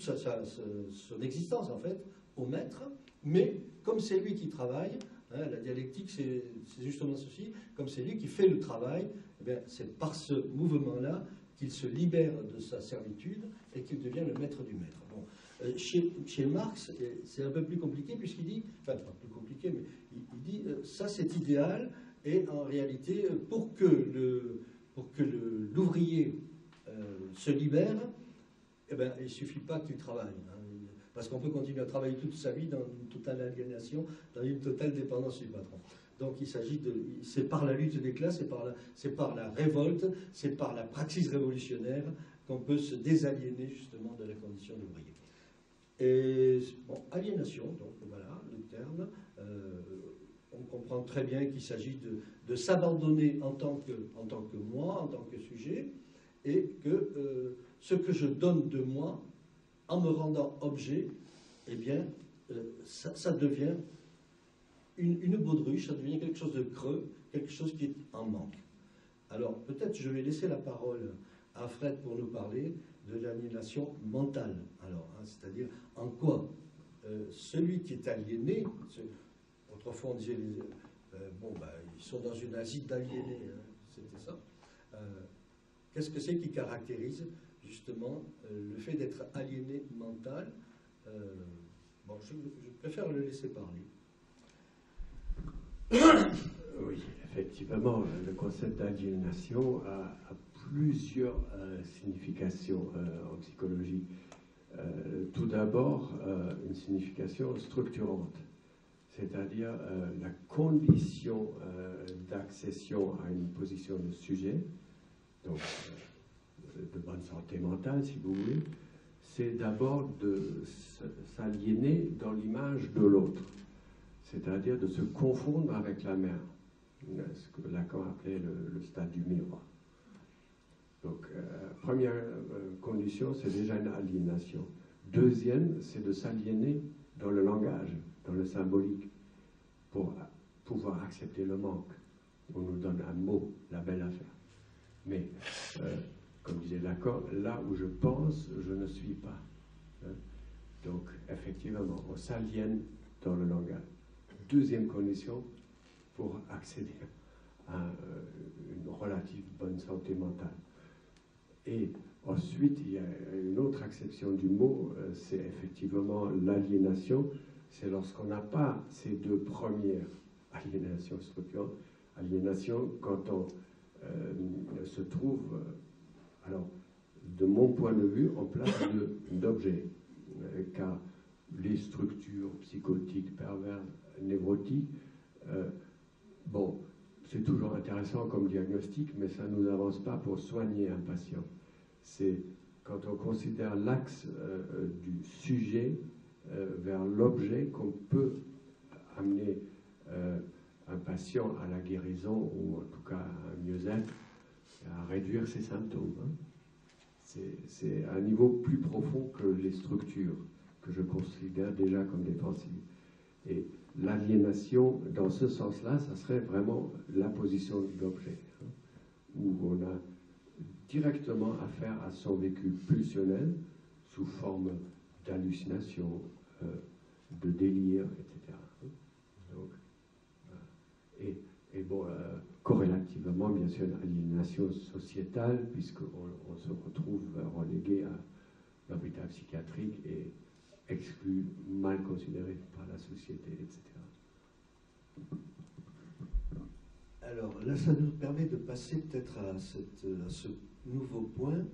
son existence, en fait, au maître, mais comme c'est lui qui travaille, hein, la dialectique, c'est justement ceci, comme c'est lui qui fait le travail, eh bien, c'est par ce mouvement-là qu'il se libère de sa servitude et qu'il devient le maître du maître. Bon. Chez Marx, c'est un peu plus compliqué, puisqu'il dit, enfin, pas plus compliqué, mais il dit, ça c'est idéal, et en réalité, pour que l'ouvrier se libère, eh ben, il ne suffit pas qu'il travaille. Hein, parce qu'on peut continuer à travailler toute sa vie dans une totale aliénation, dans une totale dépendance du patron. Donc il s'agit c'est par la lutte des classes, c'est par la révolte, c'est par la praxis révolutionnaire qu'on peut se désaliéner justement de la condition d'ouvrier. Et bon, aliénation, donc voilà le terme. On comprend très bien qu'il s'agit de s'abandonner en tant que moi, en tant que sujet, et que ce que je donne de moi, en me rendant objet, eh bien, ça devient une baudruche, ça devient quelque chose de creux, quelque chose qui est en manque. Alors, peut-être je vais laisser la parole à Fred pour nous parler de l'aliénation mentale. Alors, hein, c'est-à-dire en quoi celui qui est aliéné, autrefois on disait, ils sont dans une asile d'aliénés, hein, c'était ça. Qu'est-ce que c'est qui caractérise justement le fait d'être aliéné mental? Je préfère le laisser parler. Oui, effectivement, le concept d'aliénation a plusieurs significations en psychologie. Tout d'abord, une signification structurante, c'est-à-dire la condition d'accession à une position de sujet, donc de bonne santé mentale, si vous voulez, c'est d'abord de s'aliéner dans l'image de l'autre, c'est-à-dire de se confondre avec la mère, ce que Lacan appelait le stade du miroir. Donc, première condition, c'est déjà une aliénation. Deuxième, c'est de s'aliéner dans le langage, dans le symbolique, pour pouvoir accepter le manque. On nous donne un mot, la belle affaire. Mais, comme disait Lacan, là où je pense, je ne suis pas. Hein? Donc, effectivement, on s'aliène dans le langage. Deuxième condition, pour accéder à une relative bonne santé mentale. Et ensuite, il y a une autre acception du mot, c'est effectivement l'aliénation. C'est lorsqu'on n'a pas ces deux premières aliénations structurantes. Aliénation, quand on se trouve, alors, de mon point de vue, en place d'objets. Car les structures psychotiques, perverses, névrotiques, c'est toujours intéressant comme diagnostic, mais ça ne nous avance pas pour soigner un patient. C'est quand on considère l'axe du sujet vers l'objet qu'on peut amener un patient à la guérison, ou en tout cas à un mieux-être, à réduire ses symptômes. Hein. C'est à un niveau plus profond que les structures, que je considère déjà comme défensives. Et l'aliénation, dans ce sens-là, ça serait vraiment la position de l'objet, hein, où on a directement affaire à son vécu pulsionnel, sous forme d'hallucination, de délire, etc. Donc, corrélativement, bien sûr, une aliénation sociétale, puisqu'on se retrouve relégué à l'hôpital psychiatrique et exclu, mal considéré par la société, etc. Alors là, ça nous permet de passer peut-être à ce nouveau point,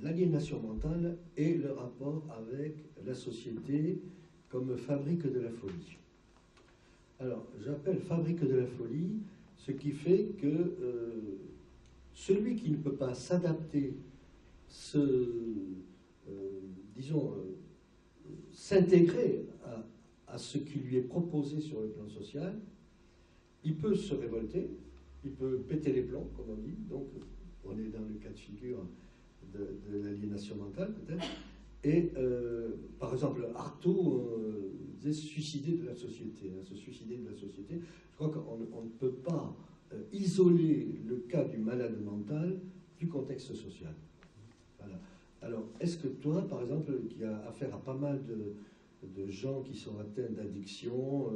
l'aliénation mentale et le rapport avec la société comme fabrique de la folie. Alors, j'appelle fabrique de la folie ce qui fait que celui qui ne peut pas s'adapter, s'intégrer à ce qui lui est proposé sur le plan social, il peut se révolter, il peut péter les plombs, comme on dit. Donc, on est dans le cas de figure de l'aliénation mentale, peut-être. Et, par exemple, Artaud disait se suicider de la société. Hein, se suicider de la société. Je crois qu'on ne peut pas isoler le cas du malade mental du contexte social. Voilà. Alors, est-ce que toi, par exemple, qui as affaire à pas mal de gens qui sont atteints d'addiction,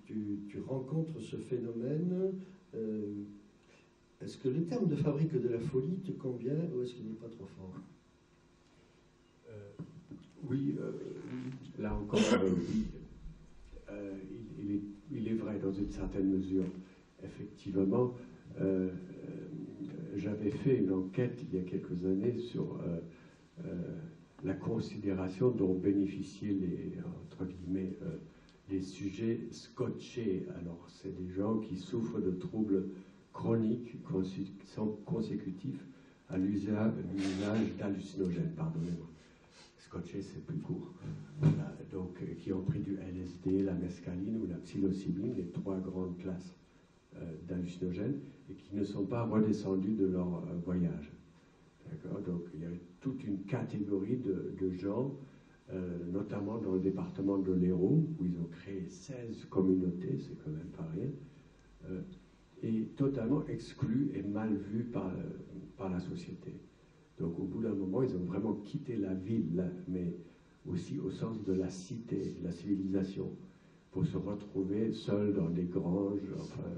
tu rencontres ce phénomène, est-ce que le terme de fabrique de la folie te convient ou est-ce qu'il n'est pas trop fort? Oui, là encore, oui. Il est vrai dans une certaine mesure. Effectivement, j'avais fait une enquête il y a quelques années sur la considération dont bénéficiaient entre guillemets, les sujets scotchés. Alors, c'est des gens qui souffrent de troubles chroniques consécutifs à l'usage d'hallucinogènes, pardonnez-moi. Scotché, c'est plus court. Voilà, donc, qui ont pris du LSD, la mescaline ou la psilocybine, les trois grandes classes d'hallucinogènes, et qui ne sont pas redescendus de leur voyage. D'accord. Donc, il y a toute une catégorie de gens notamment dans le département de l'Hérault, où ils ont créé 16 communautés, c'est quand même pas rien, et totalement exclus et mal vus par la société. Donc au bout d'un moment, ils ont vraiment quitté la ville, mais aussi au sens de la cité, de la civilisation, pour se retrouver seuls dans des granges, enfin,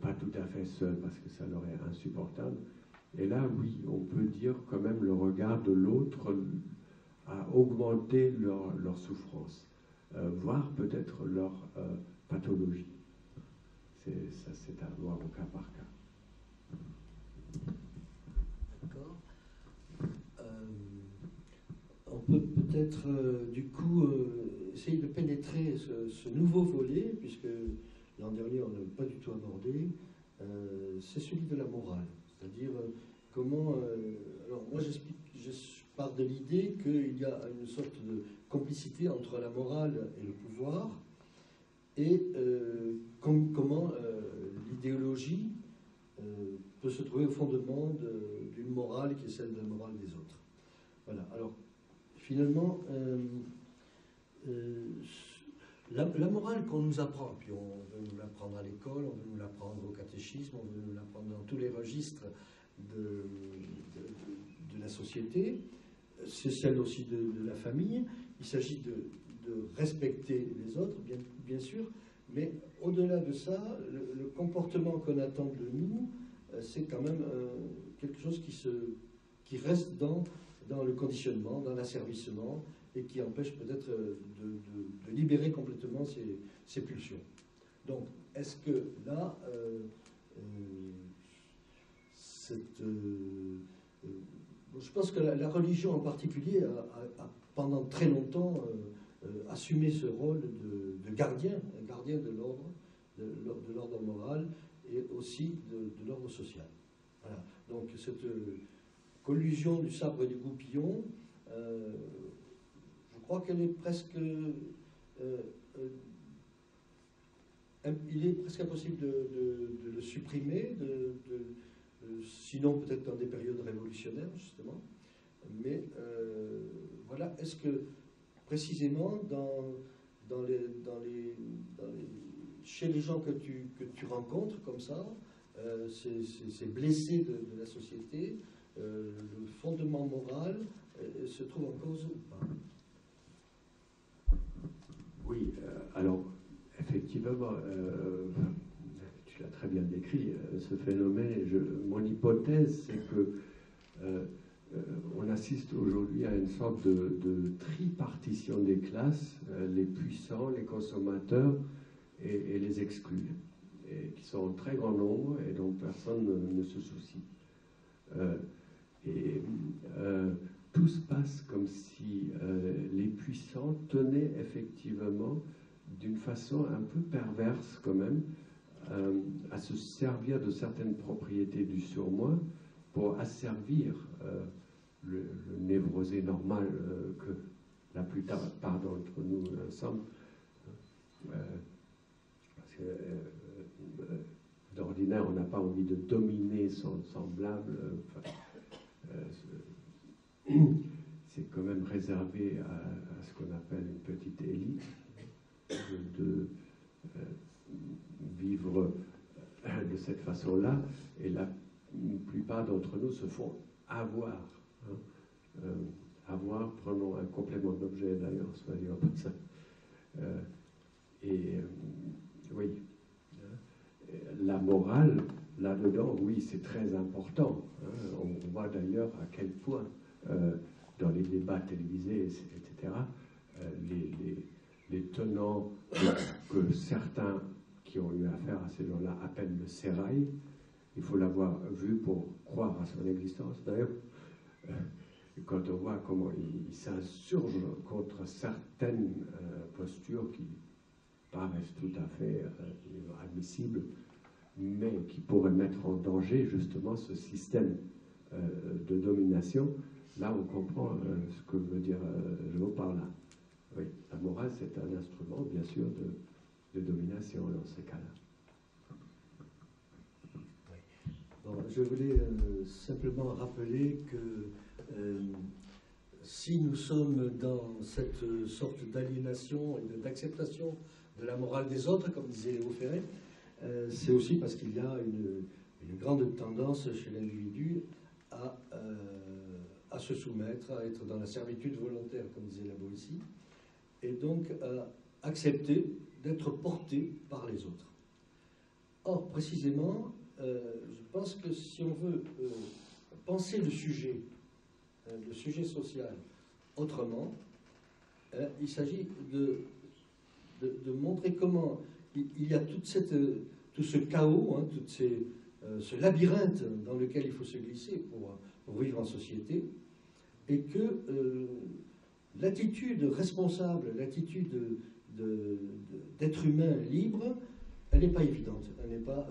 pas tout à fait seuls, parce que ça leur est insupportable. Et là, oui, on peut dire quand même le regard de l'autre a augmenté leur souffrance, voire peut-être leur pathologie. Ça, c'est à voir au cas par cas. D'accord. On peut peut-être, du coup, essayer de pénétrer ce nouveau volet, puisque l'an dernier, on n'a pas du tout abordé, c'est celui de la morale. C'est-à-dire, comment... alors, moi, je pars de l'idée qu'il y a une sorte de complicité entre la morale et le pouvoir, et comment l'idéologie peut se trouver au fondement d'une morale qui est celle de la morale des autres. Voilà. Alors, finalement, la morale qu'on nous apprend, puis on veut nous l'apprendre à l'école, on veut nous l'apprendre au catéchisme, on veut nous l'apprendre dans tous les registres de la société, c'est celle aussi de la famille. Il s'agit de respecter les autres, bien sûr, mais au-delà de ça, le comportement qu'on attend de nous, c'est quand même quelque chose qui reste dans le conditionnement, dans l'asservissement, et qui empêche peut-être de libérer complètement ces pulsions. Donc, est-ce que là, je pense que la religion en particulier a pendant très longtemps assumé ce rôle de gardien de l'ordre moral et aussi de l'ordre social. Voilà. Donc cette collusion du sabre et du goupillon, je crois qu'elle est presque... il est presque impossible de le supprimer, sinon peut-être dans des périodes révolutionnaires, justement. Mais voilà, est-ce que précisément chez les gens que tu rencontres comme ça, ces blessés de la société, le fondement moral se trouve en cause ou pas? Oui, alors effectivement, tu l'as très bien décrit, ce phénomène. Mon hypothèse, c'est que on assiste aujourd'hui à une sorte de tripartition des classes, les puissants, les consommateurs et les exclus, et qui sont en très grand nombre et dont personne ne se soucie. Tout se passe comme si les puissants tenaient effectivement, d'une façon un peu perverse quand même, à se servir de certaines propriétés du surmoi pour asservir le névrosé normal que la plupart d'entre nous sommes. Parce que d'ordinaire, on n'a pas envie de dominer son semblable. C'est quand même réservé à ce qu'on appelle une petite élite de vivre de cette façon-là, et la plupart d'entre nous se font avoir. Avoir, prenons un complément d'objet d'ailleurs, soit dit comme ça. Oui, la morale, là-dedans, oui, c'est très important. On voit d'ailleurs à quel point, dans les débats télévisés, etc., les tenants que certains qui ont eu affaire à ces gens-là appellent le sérail, il faut l'avoir vu pour croire à son existence. D'ailleurs, quand on voit comment il s'insurge contre certaines postures qui paraissent tout à fait admissibles, mais qui pourraient mettre en danger justement ce système de domination, là on comprend ce que veut dire Jo par là. Oui, la morale c'est un instrument bien sûr de domination dans ces cas-là. Bon, je voulais simplement rappeler que si nous sommes dans cette sorte d'aliénation et d'acceptation de la morale des autres, comme disait Léo Ferré, c'est aussi parce qu'il y a une grande tendance chez l'individu à se soumettre, à être dans la servitude volontaire, comme disait la Boétie, et donc à accepter d'être porté par les autres. Or, précisément, je pense que si on veut penser le sujet social autrement, il s'agit de montrer comment il y a tout ce chaos, hein, ce labyrinthe dans lequel il faut se glisser pour vivre en société, et que l'attitude responsable, l'attitude d'être humain libre, elle n'est pas évidente. Elle n'est pas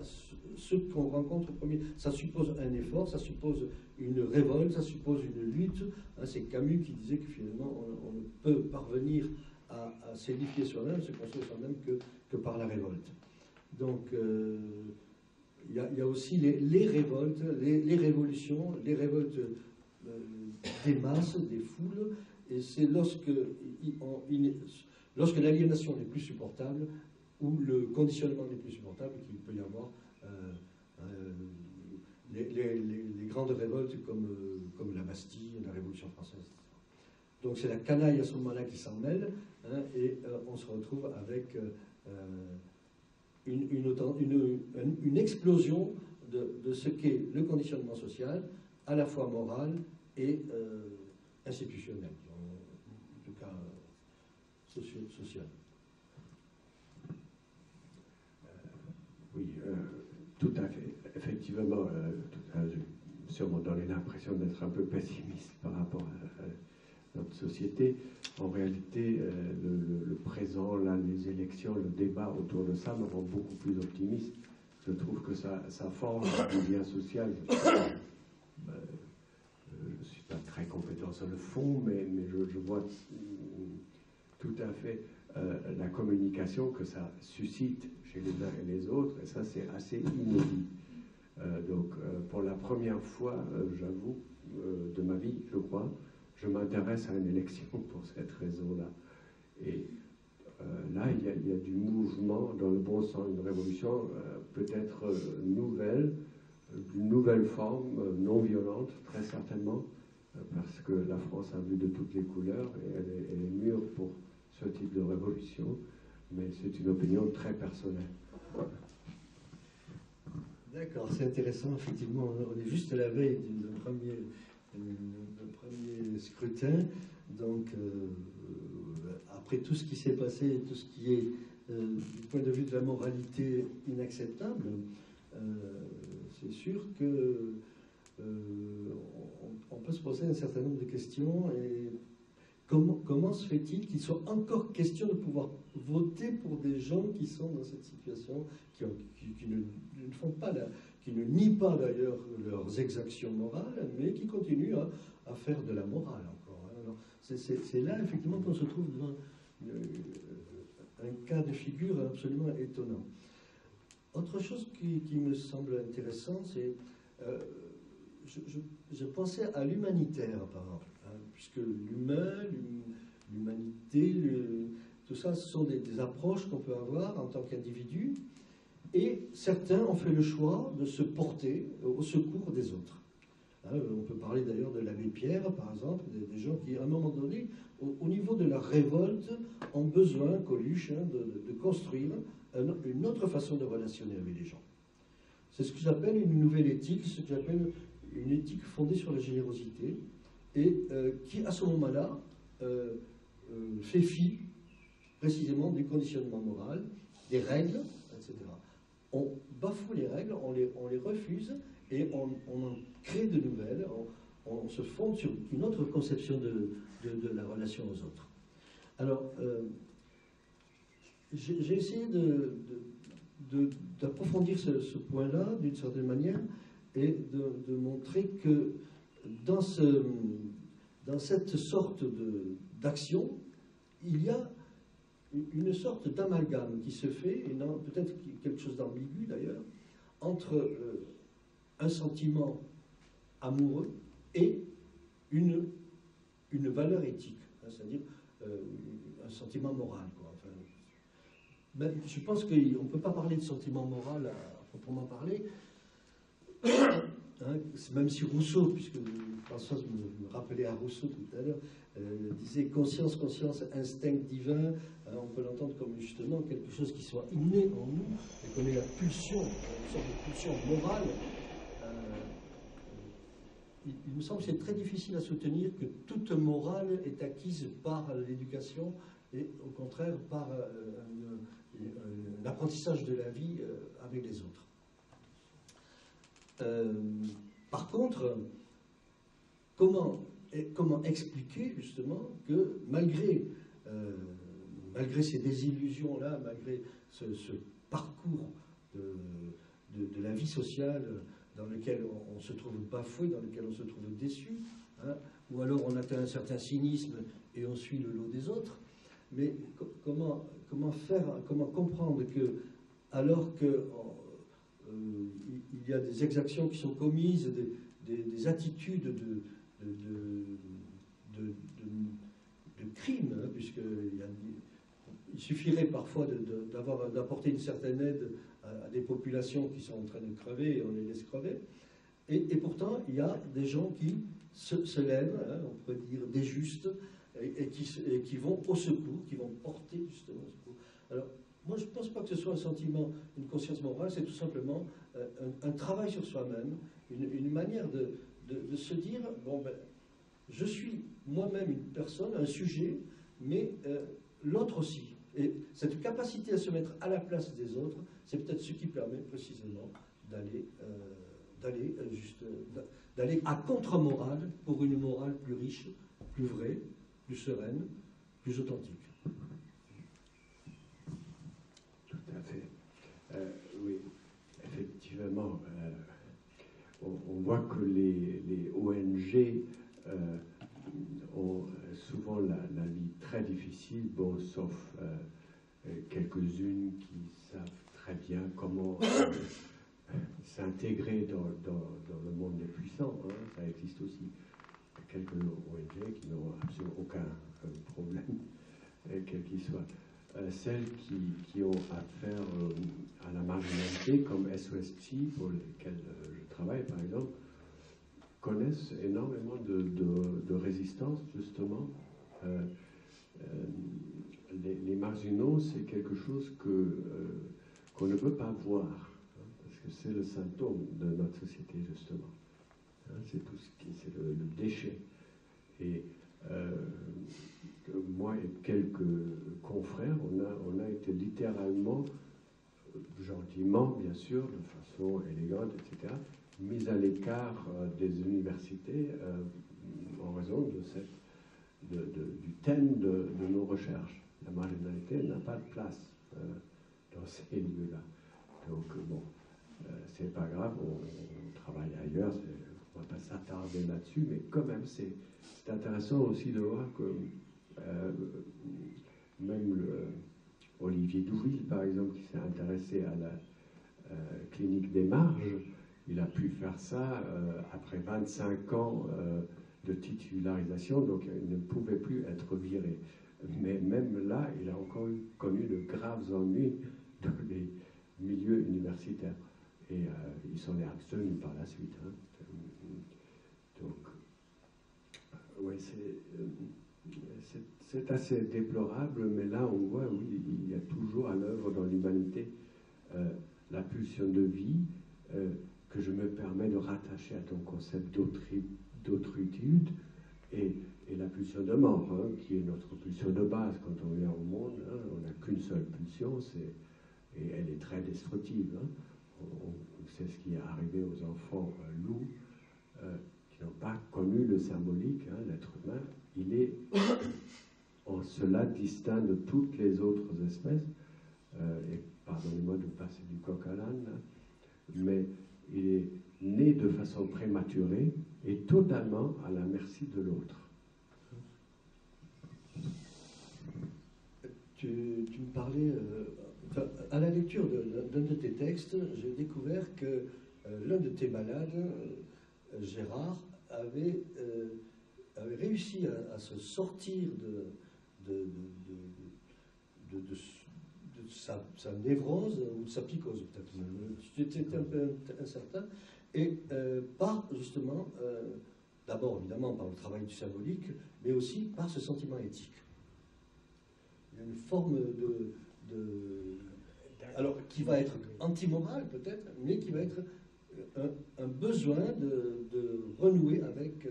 ce qu'on rencontre au premier. Ça suppose un effort, ça suppose une révolte, ça suppose une lutte. Hein, c'est Camus qui disait que finalement on ne peut parvenir à s'édifier soi-même, se construire soi-même que par la révolte. Donc il y a aussi les révoltes, les révolutions, les révoltes des masses, des foules, et c'est lorsque l'aliénation n'est plus supportable ou le conditionnement n'est plus supportable qu'il peut y avoir les grandes révoltes comme la Bastille, la Révolution française, etc. Donc c'est la canaille à ce moment-là qui s'en mêle, hein, et on se retrouve avec une explosion de ce qu'est le conditionnement social, à la fois moral et institutionnel, en tout cas social. Oui, tout à fait. Effectivement, j'ai sûrement donné l'impression d'être un peu pessimiste par rapport à notre société. En réalité, le présent, là, les élections, le débat autour de ça me rend beaucoup plus optimiste. Je trouve que ça forge du lien social. Je ne suis pas très compétent sur le fond, mais je vois tout à fait la communication que ça suscite chez les uns et les autres, et ça c'est assez inédit. Donc pour la première fois, j'avoue, de ma vie, je crois, je m'intéresse à une élection pour cette raison-là. Et là, il y a du mouvement dans le bon sens, une révolution peut-être nouvelle, d'une nouvelle forme, non violente, très certainement, parce que la France a vu de toutes les couleurs et elle est mûre pour ce type de révolution, mais c'est une opinion très personnelle. D'accord, c'est intéressant, effectivement, on est juste à la veille d'un premier scrutin, donc après tout ce qui s'est passé, tout ce qui est du point de vue de la moralité inacceptable, c'est sûr que on peut se poser un certain nombre de questions. Et comment se fait-il qu'il soit encore question de pouvoir voter pour des gens qui sont dans cette situation, qui ne font pas qui ne nient pas d'ailleurs leurs exactions morales, mais qui continuent à faire de la morale encore. Alors, c'est là effectivement qu'on se trouve devant un cas de figure absolument étonnant. Autre chose qui me semble intéressant, c'est je pensais à l'humanitaire, par exemple, hein, puisque l'humain, l'humanité, tout ça, ce sont des approches qu'on peut avoir en tant qu'individu, et certains ont fait le choix de se porter au secours des autres. Hein, on peut parler d'ailleurs de l'abbé Pierre, par exemple, des gens qui, à un moment donné, au niveau de la révolte, ont besoin, Coluche, hein, de construire une autre façon de relationner avec les gens. C'est ce que j'appelle une nouvelle éthique, ce que j'appelle une éthique fondée sur la générosité, et qui, à ce moment-là, fait fi précisément du conditionnement moral, des règles, etc. On bafoue les règles, on les refuse, et on en crée de nouvelles, on se fonde sur une autre conception de la relation aux autres. Alors, j'ai essayé d'approfondir ce point-là, d'une certaine manière, et de montrer que dans cette sorte d'action, il y a une sorte d'amalgame qui se fait, et peut-être quelque chose d'ambigu d'ailleurs, entre un sentiment amoureux et une une valeur éthique, hein, c'est-à-dire un sentiment moral, quoi. Enfin, même, je pense qu'on ne peut pas parler de sentiment moral à proprement parler, hein, même si Rousseau, puisque Françoise me rappelait à Rousseau tout à l'heure, disait conscience, conscience, instinct divin, hein, on peut l'entendre comme justement quelque chose qui soit inné en nous, et qu'on ait la pulsion, une sorte de pulsion morale. Il me semble que c'est très difficile à soutenir que toute morale est acquise par l'éducation et au contraire par l'apprentissage de la vie avec les autres. Par contre, comment expliquer justement que malgré ces désillusions-là, malgré ce parcours de la vie sociale dans lequel on se trouve bafoué, dans lequel on se trouve déçu, hein, ou alors on atteint un certain cynisme et on suit le lot des autres, mais comment comprendre que, alors que il y a des exactions qui sont commises, des attitudes de crimes, hein, puisqu'il suffirait parfois d'apporter une certaine aide à des populations qui sont en train de crever et on les laisse crever. Et pourtant, il y a des gens qui se lèvent, hein, on pourrait dire des justes, et qui vont au secours, qui vont porter justement au secours. Alors, moi, je ne pense pas que ce soit un sentiment, une conscience morale, c'est tout simplement un travail sur soi-même, une manière de se dire, bon, ben, je suis moi-même une personne, un sujet, mais l'autre aussi. Et cette capacité à se mettre à la place des autres, c'est peut-être ce qui permet précisément d'aller à contre-morale pour une morale plus riche, plus vraie, plus sereine, plus authentique. Tout à fait. Oui, effectivement, on voit que les ONG ont souvent la vie très difficile, bon, sauf quelques-unes qui savent très bien comment s'intégrer dans le monde des puissants. Hein, ça existe aussi. Quelques ONG qui n'ont absolument aucun problème, quel qu'il soit. Celles qui ont affaire à la marginalité, comme SOS Psy, pour lesquelles je travaille par exemple, connaissent énormément de résistance, justement. Les marginaux, c'est quelque chose qu'on ne peut pas voir, hein, parce que c'est le symptôme de notre société, justement. Hein, c'est tout c'est le déchet. Et moi et quelques confrères, on a été littéralement, gentiment, bien sûr, de façon élégante, etc., mis à l'écart des universités en raison du thème de nos recherches. La marginalité n'a pas de place dans ces lieux-là. Donc, bon, c'est pas grave, on travaille ailleurs, on ne va pas s'attarder là-dessus, mais quand même, c'est intéressant aussi de voir que même Olivier Douville, par exemple, qui s'est intéressé à la clinique des marges, il a pu faire ça après 25 ans de titularisation, donc il ne pouvait plus être viré. Mais même là, il a encore connu de graves ennuis dans les milieux universitaires. Et il s'en est abstenu par la suite. Hein. Donc, oui, c'est assez déplorable, mais là, on voit, oui, il y a toujours à l'œuvre dans l'humanité la pulsion de vie que je me permets de rattacher à ton concept d'autritude et la pulsion de mort, hein, qui est notre pulsion de base quand on vient au monde. Hein, on n'a qu'une seule pulsion, et elle est très destructive. Hein. C'est ce qui est arrivé aux enfants loups qui n'ont pas connu le symbolique. Hein, l'être humain, il est en cela distinct de toutes les autres espèces. Et pardonnez-moi de passer du coq à l'âne, mais il est né de façon prématurée et totalement à la merci de l'autre. Tu me parlais, à la lecture d'un de tes textes, j'ai découvert que l'un de tes malades, Gérard, avait avait réussi à se sortir de sa névrose ou de sa psychose, peut-être. C'était un peu incertain. Et par, justement, d'abord, évidemment, par le travail du symbolique, mais aussi par ce sentiment éthique. Il y a une forme alors, qui va être antimorale, peut-être, mais qui va être un besoin de renouer avec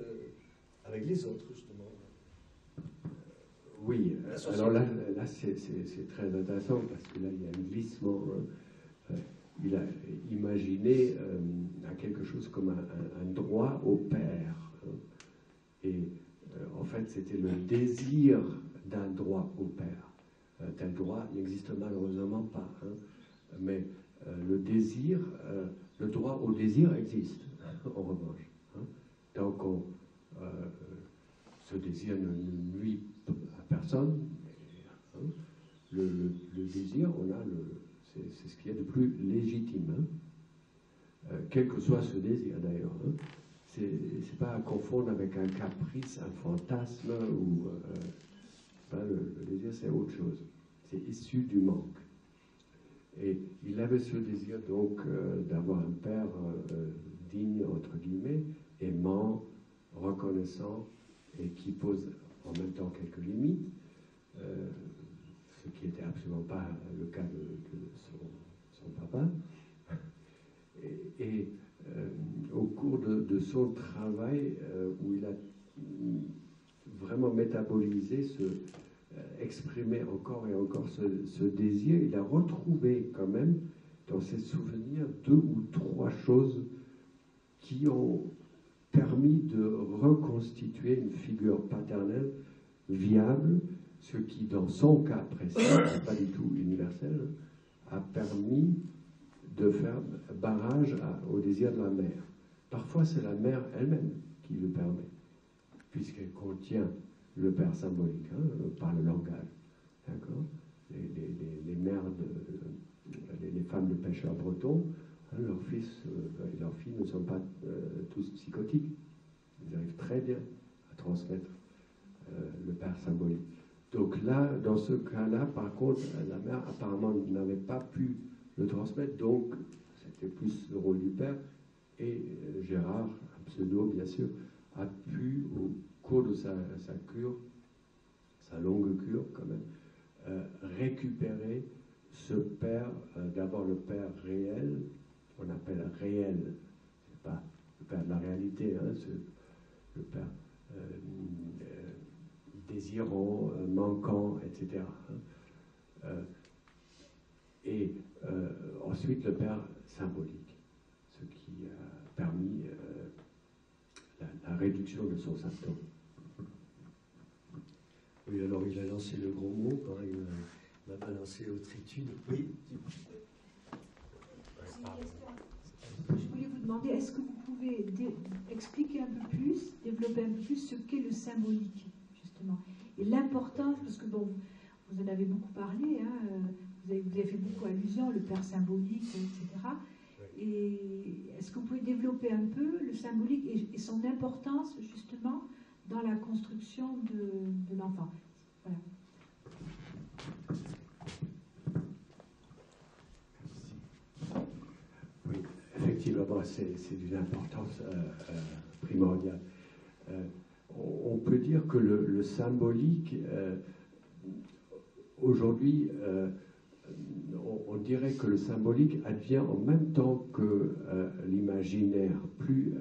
les autres, justement. Oui, alors là c'est très intéressant parce que là il y a un glissement. Il a imaginé à quelque chose comme un droit au père. Et en fait, c'était le désir d'un droit au père. Tel droit n'existe malheureusement pas. Mais le désir, le droit au désir existe, en revanche. Donc, ce désir ne nuit à personne. Le désir, c'est ce qu'il y a de plus légitime. Quel que soit ce désir, d'ailleurs. C'est pas à confondre avec un caprice, un fantasme, ou le désir, c'est autre chose. C'est issu du manque. Et il avait ce désir donc d'avoir un père digne, entre guillemets, aimant, reconnaissant, et qui pose en même temps quelques limites, ce qui n'était absolument pas le cas de son papa. Et au cours de son travail, où il a vraiment métabolisé, exprimé encore et encore ce désir, il a retrouvé quand même dans ses souvenirs 2 ou 3 choses qui ont permis de reconstituer une figure paternelle viable, ce qui, dans son cas précis, pas du tout universel, a permis de faire barrage au désir de la mère. Parfois, c'est la mère elle-même qui le permet, puisqu'elle contient le père symbolique, par le langage. D'accord ? Les mères, les femmes de pêcheurs bretons, leurs fils et leurs filles ne sont pas tous psychotiques. Ils arrivent très bien à transmettre le père symbolique. Donc là, dans ce cas-là, par contre, la mère apparemment n'avait pas pu le transmettre, donc c'était plus le rôle du père, et Gérard, un pseudo bien sûr, a pu, au cours de sa cure, sa longue cure quand même, récupérer ce père, d'abord le père réel, qu'on appelle réel, c'est pas le père de la réalité, le père désirant, manquant, etc. Et ensuite le père symbolique, ce qui a permis la réduction de son symptôme. Oui, alors il a lancé le gros mot, il n'a pas lancé l'autritude. Oui. Je voulais vous demander, est-ce que vous pouvez expliquer un peu plus, développer un peu plus ce qu'est le symbolique, justement, et l'importance, parce que bon, vous en avez beaucoup parlé, vous avez fait beaucoup allusion, le père symbolique, etc. Et est-ce que vous pouvez développer un peu le symbolique et son importance, justement, dans la construction de l'enfant? Voilà. Oui, effectivement, c'est d'une importance primordiale. On peut dire que le symbolique, aujourd'hui, on dirait que le symbolique advient en même temps que l'imaginaire, plus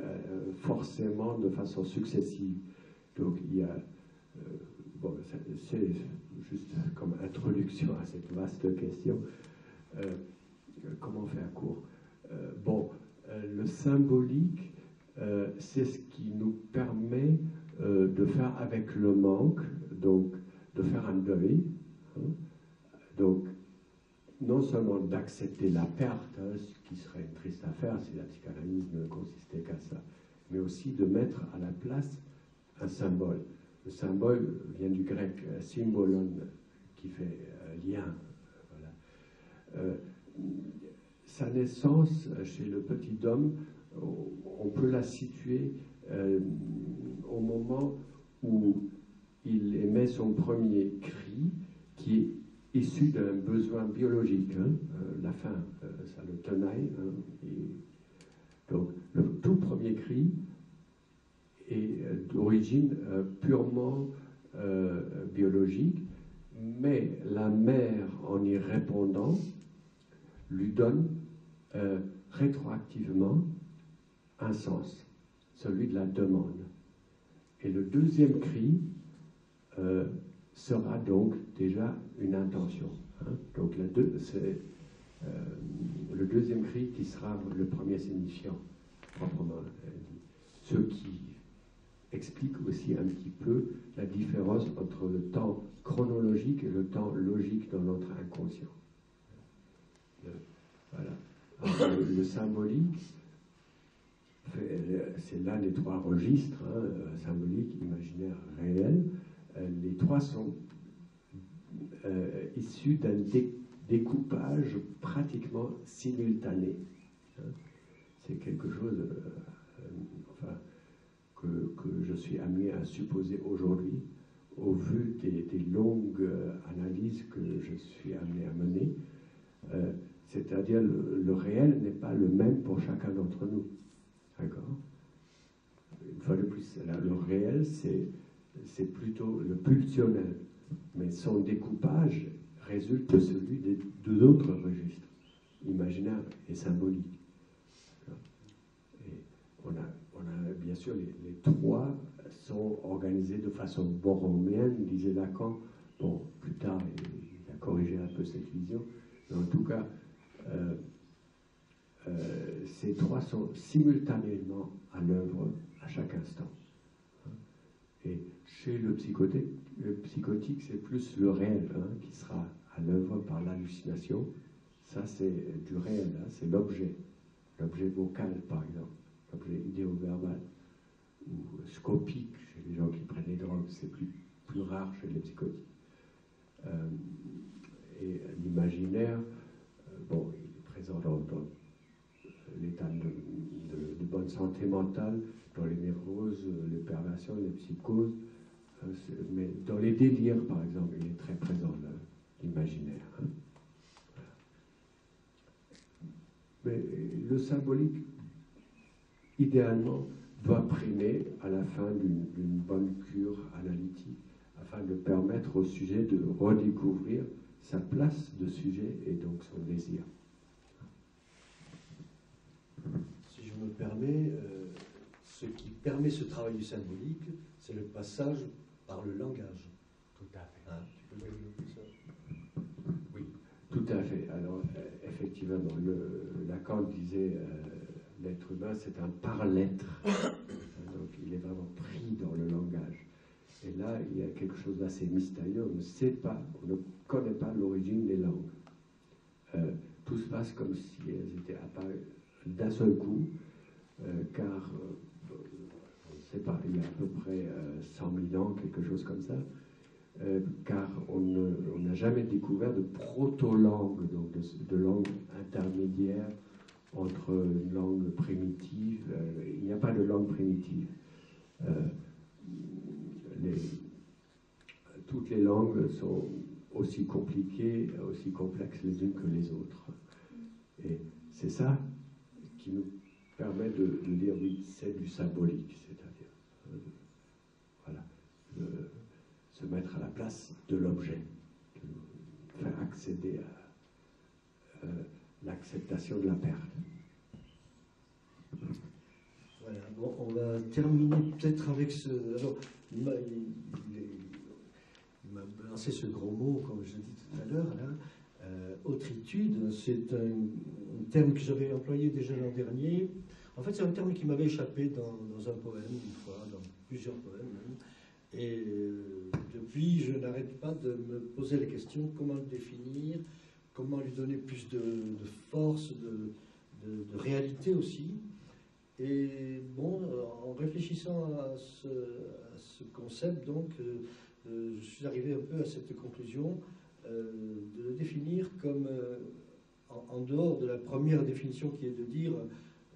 forcément de façon successive. Donc il y a, c'est juste comme introduction à cette vaste question, comment faire court? Le symbolique, c'est ce qui nous permet de faire avec le manque, donc de faire un deuil, donc non seulement d'accepter la perte, ce qui serait une triste affaire si la psychanalyse ne consistait qu'à ça, mais aussi de mettre à la place un symbole. Le symbole vient du grec symbolon, qui fait lien. Voilà. Sa naissance chez le petit homme, on peut la situer au moment où il émet son premier cri qui est issu d'un besoin biologique. La faim, ça le tenaille. Donc, le tout premier cri est d'origine purement biologique, mais la mère, en y répondant, lui donne rétroactivement un sens, celui de la demande. Et le deuxième cri sera donc déjà une intention. Donc c'est le deuxième cri qui sera le premier signifiant, proprement dit. Ce qui explique aussi un petit peu la différence entre le temps chronologique et le temps logique dans notre inconscient. Voilà. Alors, le symbolique, c'est l'un des trois registres, symbolique, imaginaire, réel. Les trois sont issus d'un découpage pratiquement simultané. C'est quelque chose que je suis amené à supposer aujourd'hui, au vu des longues analyses que je suis amené à mener. C'est-à-dire le réel n'est pas le même pour chacun d'entre nous. D'accord ? Une fois de plus, le réel, c'est plutôt le pulsionnel, mais son découpage résulte de celui de d'autres registres, imaginaire et symbolique. Et on a bien sûr, les trois sont organisés de façon borroméenne, disait Lacan. Bon, plus tard, il a corrigé un peu cette vision, mais en tout cas, ces trois sont simultanément à l'œuvre à chaque instant. Et chez le psychotique, c'est plus le réel qui sera à l'œuvre par l'hallucination. Ça, c'est du réel, c'est l'objet vocal, par exemple, l'objet idéo-verbal, ou scopique chez les gens qui prennent les drogues, c'est plus rare chez les psychotiques. Et l'imaginaire, bon, il est présent dans l'état de bonne santé mentale, dans les névroses, les perversions, les psychoses, mais dans les délires, par exemple, il est très présent, l'imaginaire. Mais le symbolique, idéalement, doit primer à la fin d'une bonne cure analytique, afin de permettre au sujet de redécouvrir sa place de sujet et donc son désir. Si je me permets, ce qui permet ce travail du symbolique, c'est le passage par le langage. Tout à fait. Tu peux développer ça ? Oui, tout à fait. Alors, effectivement, Lacan disait l'être humain, c'est un par-l'être. Donc, il est vraiment pris dans le langage. Et là, il y a quelque chose d'assez mystérieux. On ne sait pas, on ne connaît pas l'origine des langues. Tout se passe comme si elles étaient apparues d'un seul coup, car, on ne sait pas, il y a à peu près 100 000 ans, quelque chose comme ça, car on n'a jamais découvert de proto-langue, donc de langue intermédiaire entre une langue primitive. Il n'y a pas de langue primitive. Toutes les langues sont aussi compliquées, aussi complexes les unes que les autres. Et c'est ça qui nous permet de dire oui, c'est du symbolique, c'est-à-dire se mettre à la place de l'objet, de faire accéder à l'acceptation de la perte. Voilà, bon, on va terminer peut-être avec ce... Alors, il m'a lancé ce gros mot, comme je l'ai dit tout à l'heure, là, autritude. C'est un terme que j'avais employé déjà l'an dernier. En fait, c'est un terme qui m'avait échappé dans un poème, une fois, dans plusieurs poèmes même. Et depuis, je n'arrête pas de me poser la question, comment le définir, comment lui donner plus de force, de réalité aussi. Et bon, en réfléchissant à ce concept, donc, je suis arrivé un peu à cette conclusion de le définir comme, en dehors de la première définition qui est de dire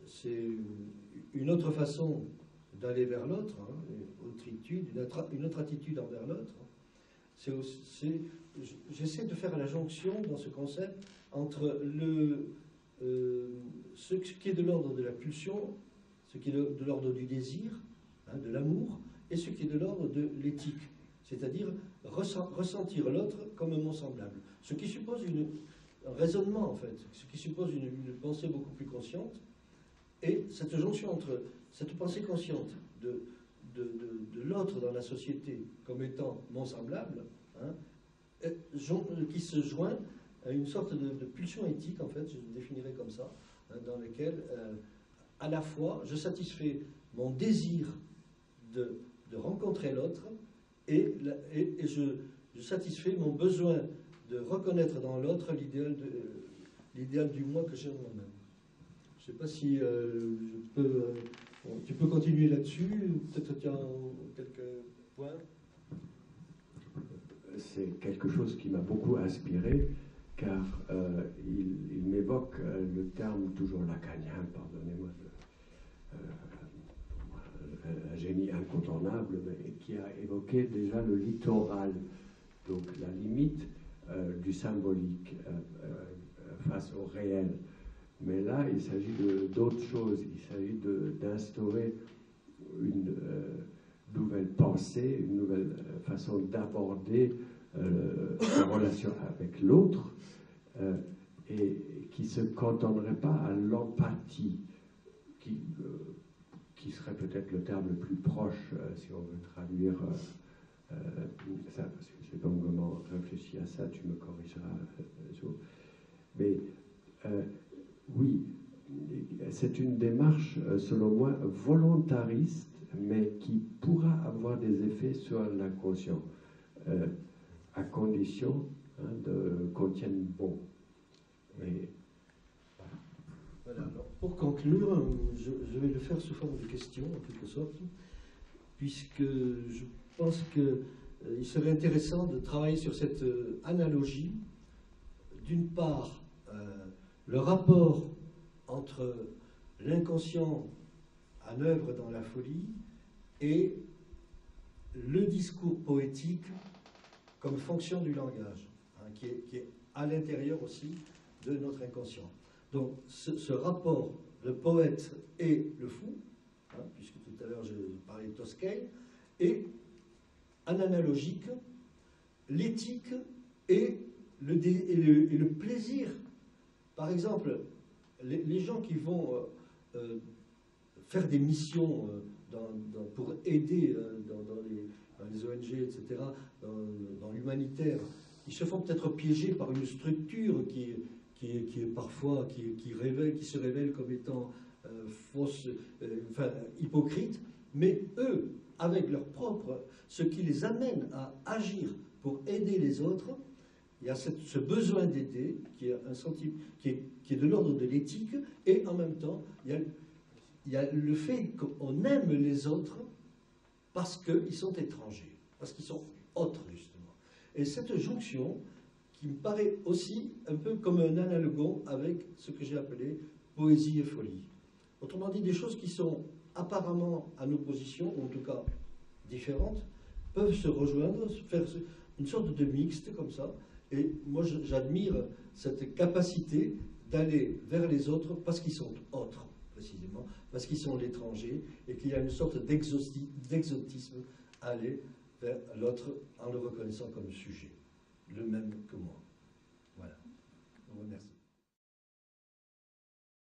c'est une autre façon d'aller vers l'autre, une autre attitude envers l'autre. J'essaie de faire la jonction dans ce concept entre ce qui est de l'ordre de la pulsion, ce qui est de l'ordre du désir, hein, de l'amour, et ce qui est de l'ordre de l'éthique, c'est-à-dire ressentir l'autre comme mon semblable. Ce qui suppose un raisonnement, en fait, ce qui suppose une pensée beaucoup plus consciente, et cette jonction entre cette pensée consciente de l'autre dans la société comme étant mon semblable, hein, qui se joint à une sorte de pulsion éthique, en fait, je le définirais comme ça, hein, dans laquelle, à la fois, je satisfais mon désir de rencontrer l'autre et je satisfais mon besoin de reconnaître dans l'autre l'idéal du moi que j'ai en moi-même. Je ne sais pas si tu peux continuer là-dessus, peut-être tu as quelques points. C'est quelque chose qui m'a beaucoup inspiré, car il m'évoque le terme toujours lacanien, pardonnez-moi, un génie incontournable, mais qui a évoqué déjà le littoral, donc la limite du symbolique face au réel. Mais là, il s'agit d'autre chose. Il s'agit d'instaurer une nouvelle pensée, une nouvelle façon d'aborder la relation avec l'autre, et qui ne se cantonnerait pas à l'empathie, qui serait peut-être le terme le plus proche, si on veut traduire ça, parce que je n'ai pas vraiment réfléchi à ça, tu me corrigeras, Jo. Mais oui, c'est une démarche, selon moi, volontariste, mais qui pourra avoir des effets sur l'inconscient, à condition qu'on tienne bon. Et, voilà, alors, pour conclure, je vais le faire sous forme de question, en quelque sorte, puisque je pense qu'il serait intéressant de travailler sur cette analogie, d'une part, le rapport entre l'inconscient en œuvre dans la folie et le discours poétique comme fonction du langage, hein, qui est à l'intérieur aussi de notre inconscient. Donc ce rapport, le poète et le fou, hein, puisque tout à l'heure je parlais de Tosquay, et en analogique, l'éthique et le plaisir. Par exemple, les gens qui vont faire des missions pour aider dans les ONG, etc., dans l'humanitaire, ils se font peut-être piéger par une structure qui est parfois, qui se révèle comme étant fausse, enfin hypocrite, mais eux, avec leur propre, ce qui les amène à agir pour aider les autres, il y a ce besoin d'aider qui est de l'ordre de l'éthique, et en même temps, il y a le fait qu'on aime les autres parce qu'ils sont étrangers, parce qu'ils sont autres, justement. Et cette jonction, qui me paraît aussi un peu comme un analogon avec ce que j'ai appelé poésie et folie. Autrement dit, des choses qui sont apparemment en opposition, ou en tout cas différentes, peuvent se rejoindre, faire une sorte de mixte comme ça. Et moi, j'admire cette capacité d'aller vers les autres parce qu'ils sont autres, précisément, parce qu'ils sont l'étranger, et qu'il y a une sorte d'exotisme à aller vers l'autre en le reconnaissant comme sujet, le même que moi. Voilà. Je vous remercie.